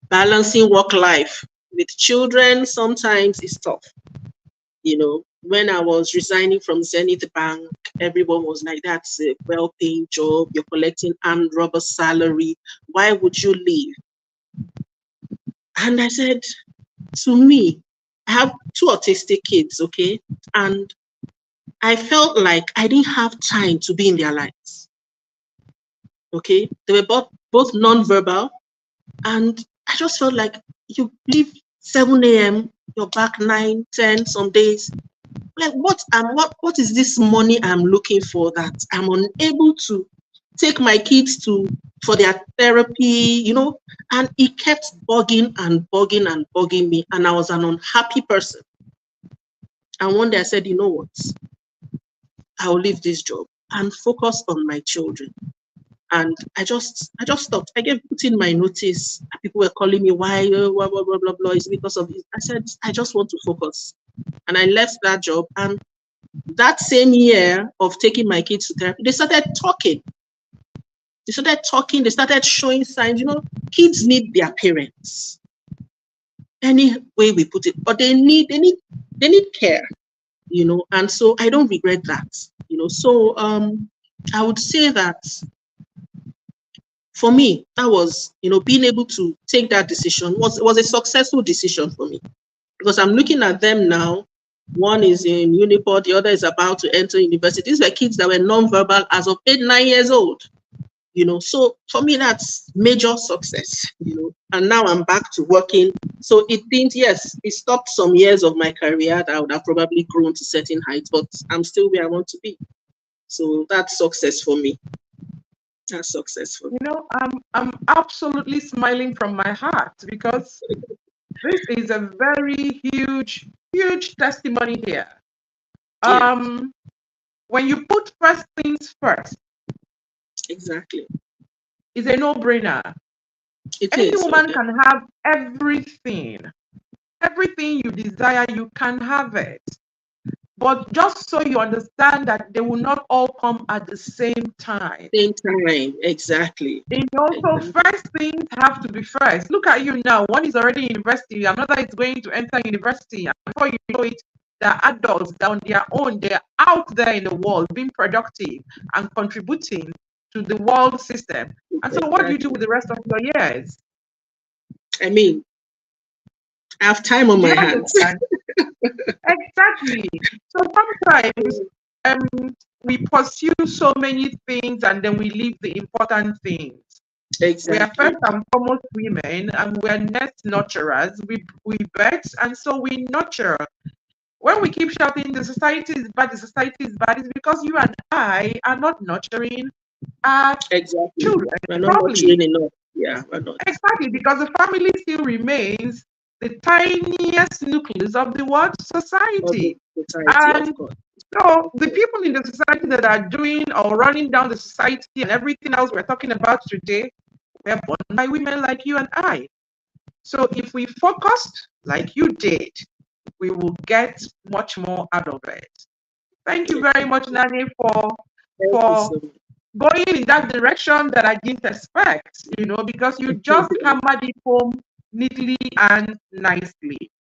balancing work life with children sometimes is tough. When I was resigning from Zenith Bank, everyone was like, that's a well-paying job. You're collecting armed robber salary. Why would you leave? And I said, to me, I have two autistic kids, okay? And I felt like I didn't have time to be in their lives, okay? They were both non-verbal. And I just felt like you live 7 a.m., you're back 9, 10 some days. Like what is this money I'm looking for that I'm unable to take my kids to for their therapy, and it kept bugging and bugging and bugging me, and I was an unhappy person. And one day I said, you know what? I'll leave this job and focus on my children. And I just stopped. I gave put in my notice. People were calling me, why, blah, blah, blah, blah, blah. It's because of this. I said, I just want to focus. And I left that job. And that same year of taking my kids to therapy, they started talking. They started showing signs. Kids need their parents. Any way we put it, but they need care, and so I don't regret that. So I would say that for me, that was, being able to take that decision was a successful decision for me, because I'm looking at them now. One is in Uniport, the other is about to enter university. These were kids that were non-verbal as of 8, 9 years old. So for me, that's major success, and now I'm back to working. So it didn't, yes, it stopped some years of my career that I would have probably grown to certain heights, but I'm still where I want to be. So that's success for me. That's successful. I'm absolutely smiling from my heart, because this is a very huge testimony here. Yeah. When you put first things first, Exactly. it's a no-brainer. Any woman can have everything you desire. You can have it, but just so you understand that they will not all come at the same time. Exactly. So first things have to be first. Look at you now. One is already in university, another is going to enter university, and before you know it, they're adults, they're on their own, they're out there in the world being productive and contributing to the world system. And so what do you do with the rest of your years? I mean, I have time on my hands. Exactly. So sometimes we pursue so many things and then we leave the important things. Exactly. We are first and foremost women, and we're nest nurturers. We birth, and so we nurture. When we keep shouting the society is bad, it's because you and I are not nurturing our children We're not properly. nurturing enough. Yeah, we're not. Exactly, because the family still remains the tiniest nucleus of the world society. And so the people in the society that are doing or running down the society and everything else we're talking about today were born by women like you and I. So if we focused like you did, we will get much more out of it. Thank you very much, Nanneh, for going in that direction that I didn't expect, because you just hammered it home neatly and nicely.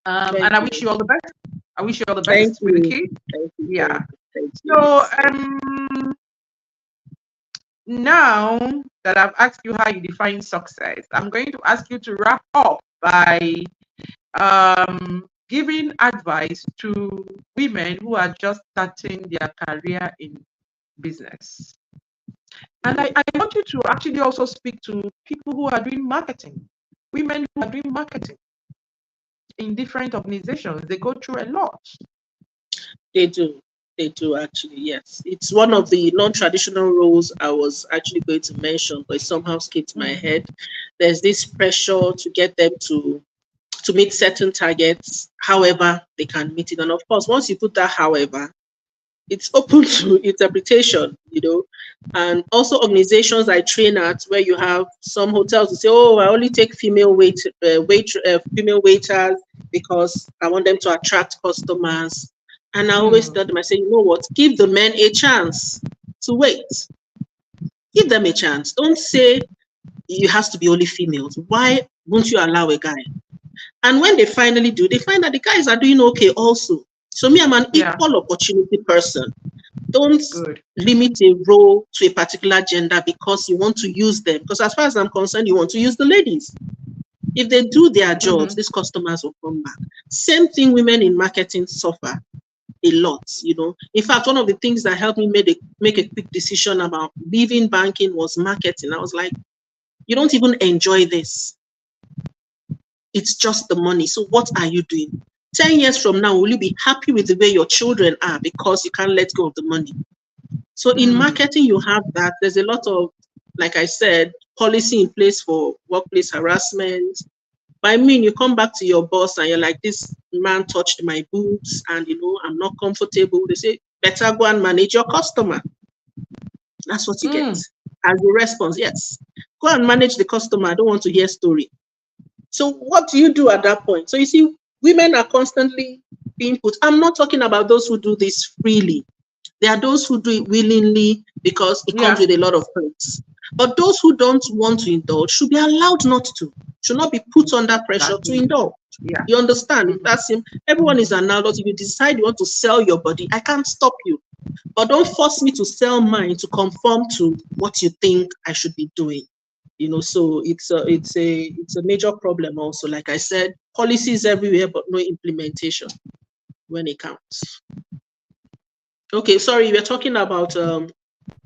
And I wish you all the best. I wish you all the best with the kids. Yeah. So now that I've asked you how you define success, I'm going to ask you to wrap up by giving advice to women who are just starting their career in business. And I want you to actually also speak to people who are doing marketing, women who are doing marketing in different organizations. They go through a lot. They do actually, yes. It's one of the non-traditional roles I was actually going to mention, but it somehow skipped my head. There's this pressure to get them to meet certain targets, however they can meet it. And of course, once you put that however, it's open to interpretation, and also organizations I train at, where you have some hotels who say, oh, I only take female female waiters because I want them to attract customers. And I always tell them, I say, you know what, give the men a chance to wait. Give them a chance. Don't say it has to be only females. Why won't you allow a guy? And when they finally do, they find that the guys are doing okay also. So me, I'm an equal opportunity person. Don't limit a role to a particular gender because you want to use them. Because as far as I'm concerned, you want to use the ladies. If they do their jobs, these customers will come back. Same thing, women in marketing suffer a lot. In fact, one of the things that helped me make a quick decision about leaving banking was marketing. I was like, you don't even enjoy this. It's just the money. So what are you doing? 10 years from now, will you be happy with the way your children are because you can't let go of the money? So in Mm. marketing, you have that. There's a lot of, like I said, policy in place for workplace harassment. But I mean, you come back to your boss and you're like, this man touched my boobs and, I'm not comfortable. They say, better go and manage your customer. That's what you get Mm. as a response. Yes, go and manage the customer. I don't want to hear story. So what do you do at that point? So you see, women are constantly being put. I'm not talking about those who do this freely. There are those who do it willingly because it comes Yeah, with a lot of perks. But those who don't want to indulge should be allowed not to, should not be put under pressure to exactly. indulge. Yeah. You understand? Mhm. That's him. Everyone is Mhm. an adult. If you decide you want to sell your body, I can't stop you. But don't force me to sell mine to conform to what you think I should be doing. So it's a major problem also. Like I said, policies everywhere, but no implementation when it counts. Okay, sorry, we're talking about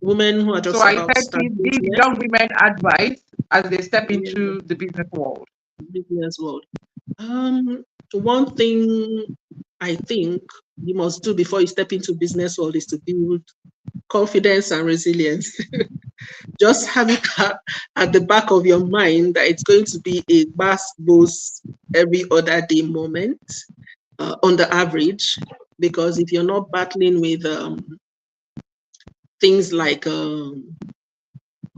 women who are So just I about to said, start please give business. young women advice as they step Yeah, into the business world. business world. Um, One thing I think you must do before you step into business world is to build confidence and resilience. Just have it at the back of your mind that it's going to be a bass boost every other day moment on the average. Because if you're not battling with things like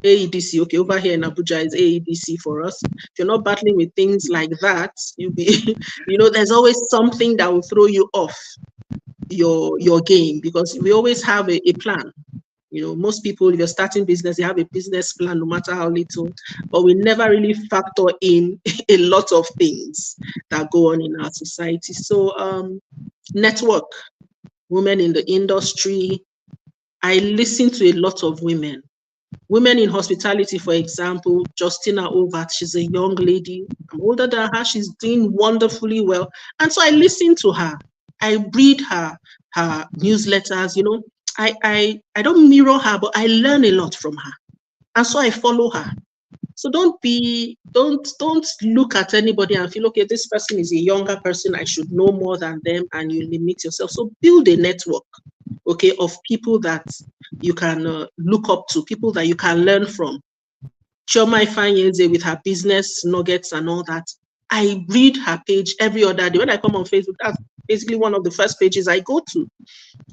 AEDC, okay, over here in Abuja is AEDC for us. If you're not battling with things like that, you'll be, there's always something that will throw you off your game because we always have a plan. Most people, if you're starting business, they have a business plan, no matter how little, but we never really factor in a lot of things that go on in our society. So, network, women in the industry. I listen to a lot of women. Women in hospitality, for example, Justina Ovat, she's a young lady. I'm older than her. She's doing wonderfully well. And so I listen to her. I read her newsletters, I don't mirror her, but I learn a lot from her. And so I follow her. So don't look at anybody and feel, okay, this person is a younger person, I should know more than them, and you limit yourself. So build a network, okay, of people that you can look up to, people that you can learn from. Chioma Ifeanyi with her business nuggets and all that. I read her page every other day. When I come on Facebook, that's basically one of the first pages I go to.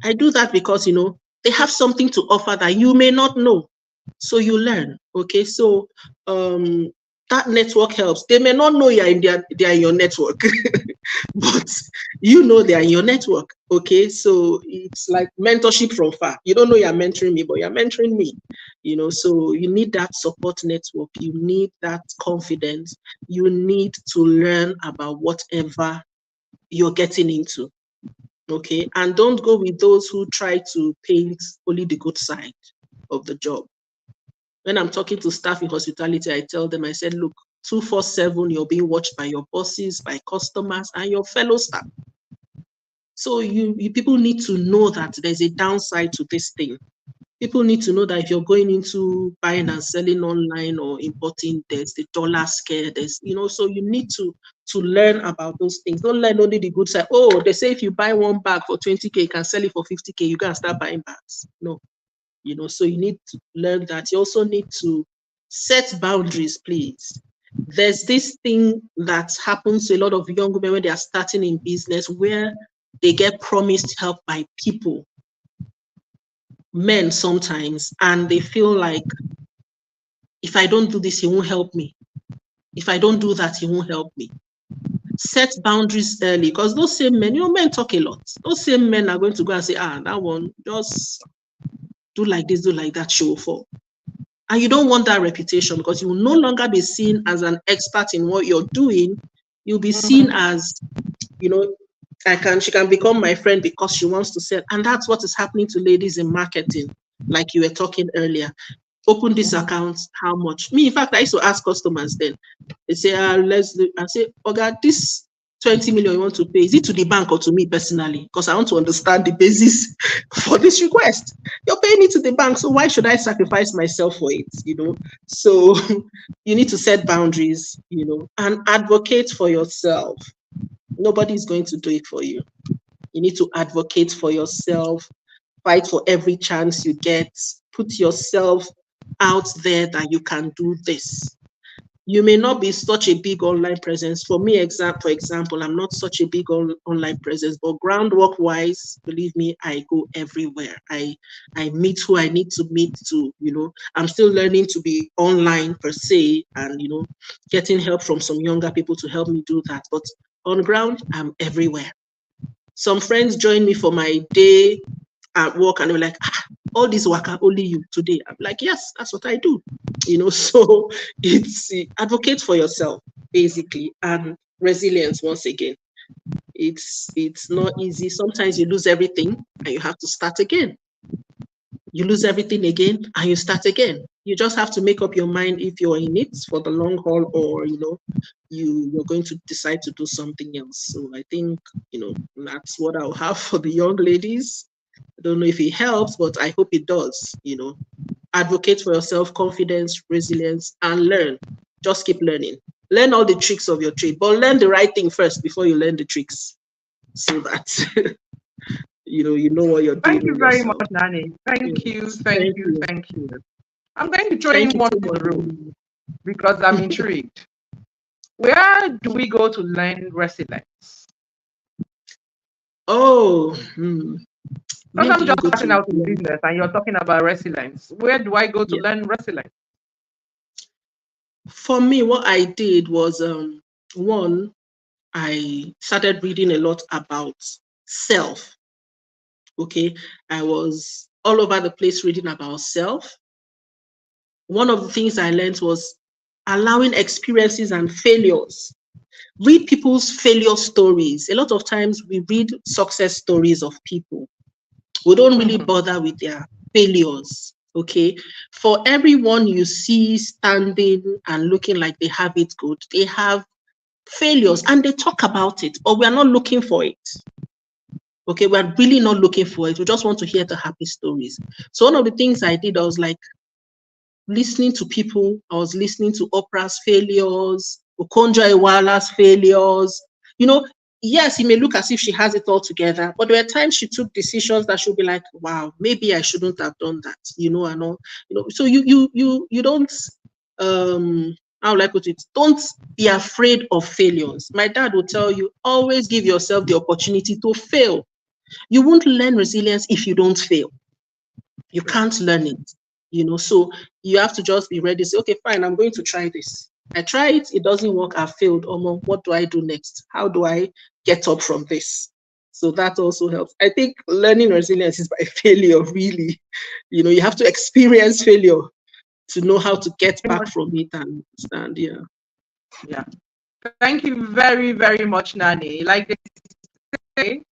I do that because, they have something to offer that you may not know. So you learn. Okay. So that network helps. They may not know they're in your network, but they are in your network. Okay. So it's like mentorship from far. You don't know you're mentoring me, but you're mentoring me. So you need that support network. You need that confidence. You need to learn about whatever you're getting into. Okay. And don't go with those who try to paint only the good side of the job. When I'm talking to staff in hospitality, I tell them, I said, look, 247, you're being watched by your bosses, by customers, and your fellow staff. So you people need to know that there's a downside to this thing. People need to know that if you're going into buying and selling online or importing, there's the dollar scare. So you need to learn about those things. Don't learn only the good side. Oh, they say if you buy one bag for 20K, you can sell it for 50K. You can start buying bags. No, so you need to learn that. You also need to set boundaries, please. There's this thing that happens to a lot of young women when they are starting in business where they get promised help by people, men sometimes, and they feel like, if I don't do this, he won't help me. If I don't do that, he won't help me. Set boundaries early, because those same men, men talk a lot. Those same men are going to go and say, that one, just do like this, do like that, show for. And you don't want that reputation, because you will no longer be seen as an expert in what you're doing. You'll be seen as, she can become my friend because she wants to sell. And that's what is happening to ladies in marketing, like you were talking earlier. Open this account, how much? Me, in fact, I used to ask customers then. They say, let's do. I say, okay, this 20 million you want to pay, is it to the bank or to me personally? Because I want to understand the basis for this request. You're paying it to the bank, so why should I sacrifice myself for it? So you need to set boundaries, and advocate for yourself. Nobody's going to do it for you. You need to advocate for yourself, fight for every chance you get, put yourself out there that you can do this. You may not be such a big online presence. For me, for example, I'm not such a big online presence, but groundwork wise, believe me, I go everywhere. I meet who I need to meet to, I'm still learning to be online per se, and, getting help from some younger people to help me do that. But on ground, I'm everywhere. Some friends join me for my day at work and they were like, all this waka, only you today. I'm like, yes, that's what I do. So it's advocate for yourself, basically, and resilience once again. It's not easy. Sometimes you lose everything and you have to start again. You lose everything again and you start again. You just have to make up your mind if you're in it for the long haul or, you're going to decide to do something else. So I think, that's what I'll have for the young ladies. I don't know if it helps, but I hope it does. Advocate for yourself, confidence, resilience, and learn. Just keep learning. Learn all the tricks of your trade, but learn the right thing first before you learn the tricks, so that you know what you're doing. Thank you very much, Nanneh. Thank you. I'm going to throw in one in the room because I'm intrigued. Where do we go to learn resilience? Because I'm just starting out in business and you're talking about resilience. Where do I go to learn resilience? For me, what I did was, one, I started reading a lot about self. Okay, I was all over the place reading about self. One of the things I learned was allowing experiences and failures. Read people's failure stories. A lot of times we read success stories of people. We don't really bother with their failures. Okay, for everyone you see standing and looking like they have it good, they have failures and they talk about it, but we are not looking for it. Okay, we are really not looking for it. We just want to hear the happy stories. So one of the things I did, I was like listening to people. I was listening to Oprah's failures, Okonjo Iweala's failures. Yes, it may look as if she has it all together, but there were times she took decisions that she'll be like, wow, maybe I shouldn't have done that, and all, so you don't, how would I put it? Don't be afraid of failures. My dad would tell you, always give yourself the opportunity to fail. You won't learn resilience if you don't fail. You can't learn it, so you have to just be ready to say, okay, fine, I'm going to try this. I try it doesn't work, I failed. What do I do next? How do I get up from this? So that also helps. I think learning resilience is by failure, really. You have to experience failure to know how to get back from it and stand. Yeah. Thank you very, very much, Nanneh. Like they say,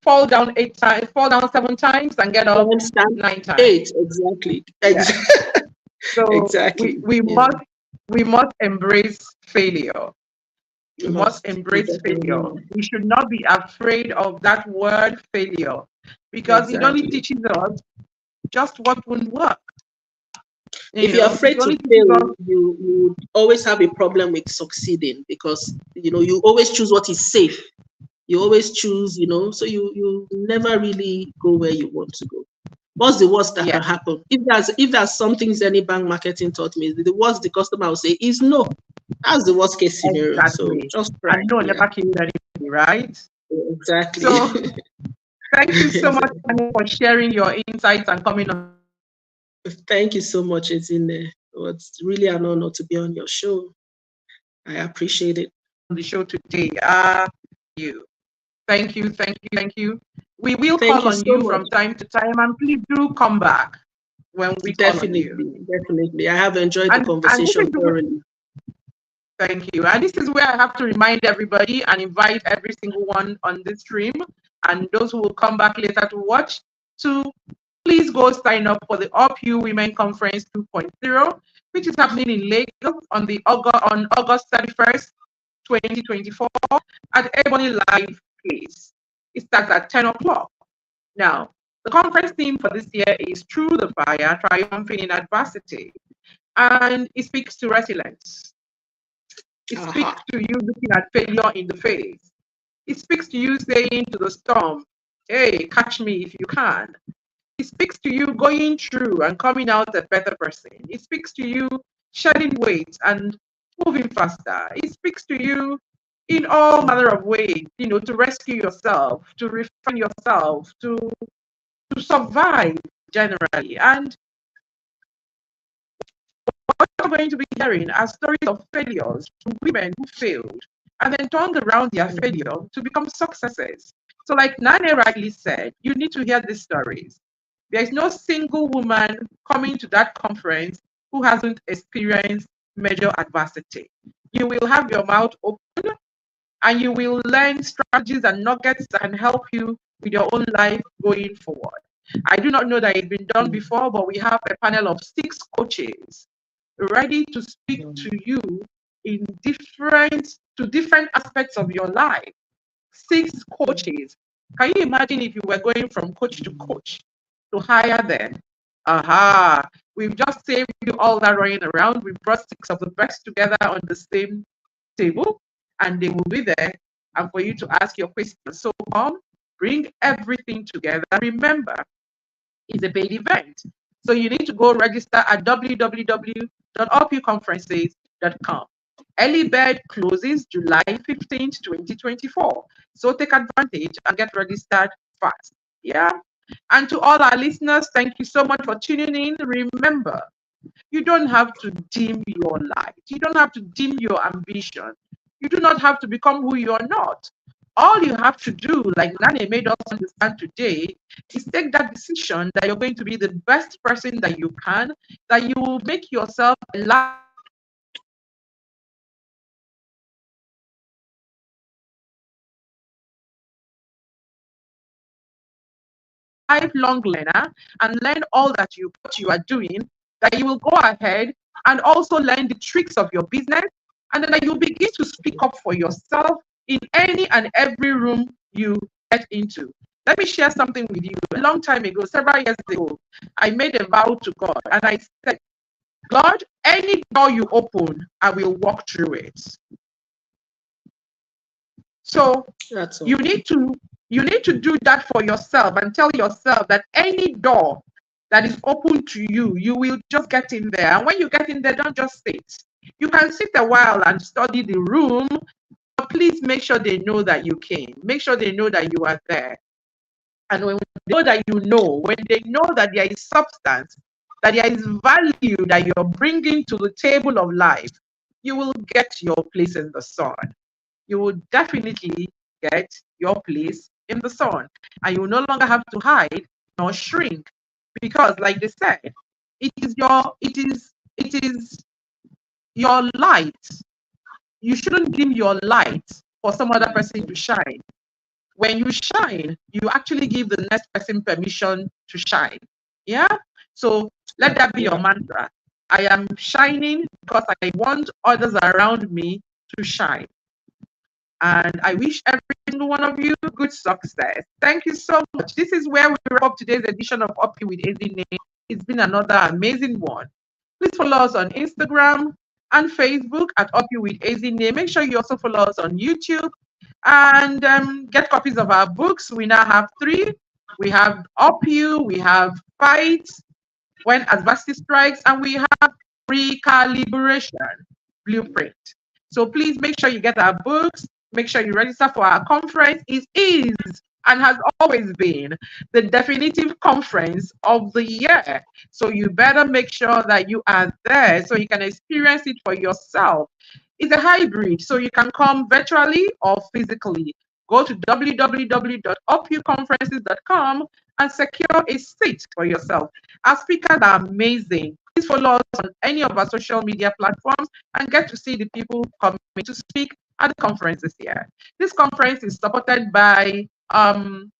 fall down 7 times and get up 9 times. 8, exactly. Yeah. So exactly. we must embrace failure. We must embrace failure. We should not be afraid of that word failure, because it only teaches us just what won't work. If you're afraid to fail, you always have a problem with succeeding, because you always choose what is safe. You always choose, so you never really go where you want to go. What's the worst that can happen? If there's something any bank marketing taught me, the worst the customer will say is no. That's the worst case scenario. Exactly. So just try. And no, never kill anybody, right? Exactly. So thank you so much for sharing your insights and coming on. Thank you so much, Ezinne. It's really an honor to be on your show. I appreciate it. On the show today. Thank you. We will call on you from time to time, and please do come back when we call on you. Definitely. I have enjoyed the conversation thoroughly. Thank you. And this is where I have to remind everybody and invite every single one on this stream and those who will come back later to watch to please go sign up for the Up You Women Conference 2.0, which is happening in Lagos on August 31st 2024 at Ebony Live Place. It starts at 10 o'clock. Now, the conference theme for this year is Through the Fire, Triumphing in Adversity. And it speaks to resilience. It speaks to you looking at failure in the face. It speaks to you saying to the storm, hey, catch me if you can. It speaks to you going through and coming out a better person. It speaks to you shedding weight and moving faster. It speaks to you in all manner of ways, to rescue yourself, to refine yourself, to survive generally. And what you're going to be hearing are stories of failures from women who failed and then turned around their failure to become successes. So, like Nanneh rightly said, you need to hear these stories. There is no single woman coming to that conference who hasn't experienced major adversity. You will have your mouth open and you will learn strategies and nuggets that can help you with your own life going forward. I do not know that it's been done before, but we have a panel of 6 coaches ready to speak to you in different aspects of your life. 6 coaches. Can you imagine if you were going from coach to coach to hire them? Aha, we've just saved you all that running around. We brought 6 of the best together on the same table, and they will be there and for you to ask your questions. So come, bring everything together. Remember, it's a paid event. So you need to go register at www.opuconferences.com. Early bird closes July 15th, 2024. So take advantage and get registered fast. Yeah. And to all our listeners, thank you so much for tuning in. Remember, you don't have to dim your light. You don't have to dim your ambition. You do not have to become who you are not. All you have to do, like Nanneh made us understand today, is take that decision that you're going to be the best person that you can, that you will make yourself a lifelong learner and learn all that what you are doing, that you will go ahead and also learn the tricks of your business, and then that you begin to speak up for yourself in any and every room you get into. Let me share something with you. A long time ago, several years ago, I made a vow to God and I said, God, any door you open, I will walk through it. So you need to do that for yourself and tell yourself that any door that is open to you, you will just get in there. And when you get in there, don't just sit. You can sit a while and study the room, but please make sure they know that you came. Make sure they know that you are there. And when they know that you know, when they know that there is substance, that there is value that you're bringing to the table of life, you will get your place in the sun. You will definitely get your place in the sun. And you will no longer have to hide nor shrink. Because like they said, it is your light. You shouldn't dim your light for some other person to shine. When you shine, you actually give the next person permission to shine. Yeah? So let that be your mantra. I am shining because I want others around me to shine. And I wish every single one of you good success. Thank you so much. This is where we wrap up today's edition of Up with Ezine. It's been another amazing one. Please follow us on Instagram and Facebook at Up with Ezine. Make sure you also follow us on YouTube and get copies of our books. We now have 3. We have Up You, we have Fight When Adversity Strikes, and we have Recalibration Blueprint. So please make sure you get our books. Make sure you register for our conference. It is and has always been the definitive conference of the year. So you better make sure that you are there so you can experience it for yourself. It's a hybrid, so you can come virtually or physically. Go to www.opuconferences.com and secure a seat for yourself. Our speakers are amazing. Please follow us on any of our social media platforms and get to see the people coming to speak at the conference this year. This conference is supported by Golden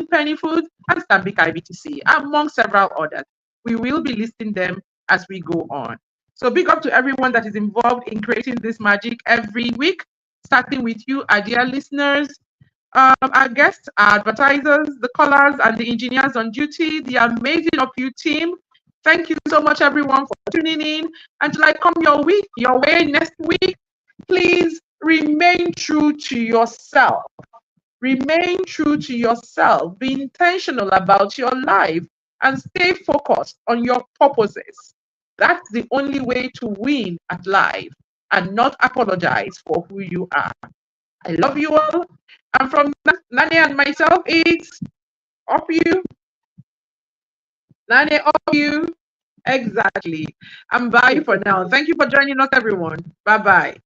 Penny Food and Stanbic IBTC, among several others. We will be listing them as we go on. So big up to everyone that is involved in creating this magic every week. starting with you, our dear listeners, our guests, our advertisers, the callers, and the engineers on duty, the amazing of you team. Thank you so much, everyone, for tuning in. And till I come your way next week, please remain true to yourself. Remain true to yourself. Be intentional about your life and stay focused on your purposes. That's the only way to win at life and not apologize for who you are. I love you all. And from Nanneh and myself, it's up you. Nanneh, up you. Exactly. And bye for now. Thank you for joining us, everyone. Bye bye.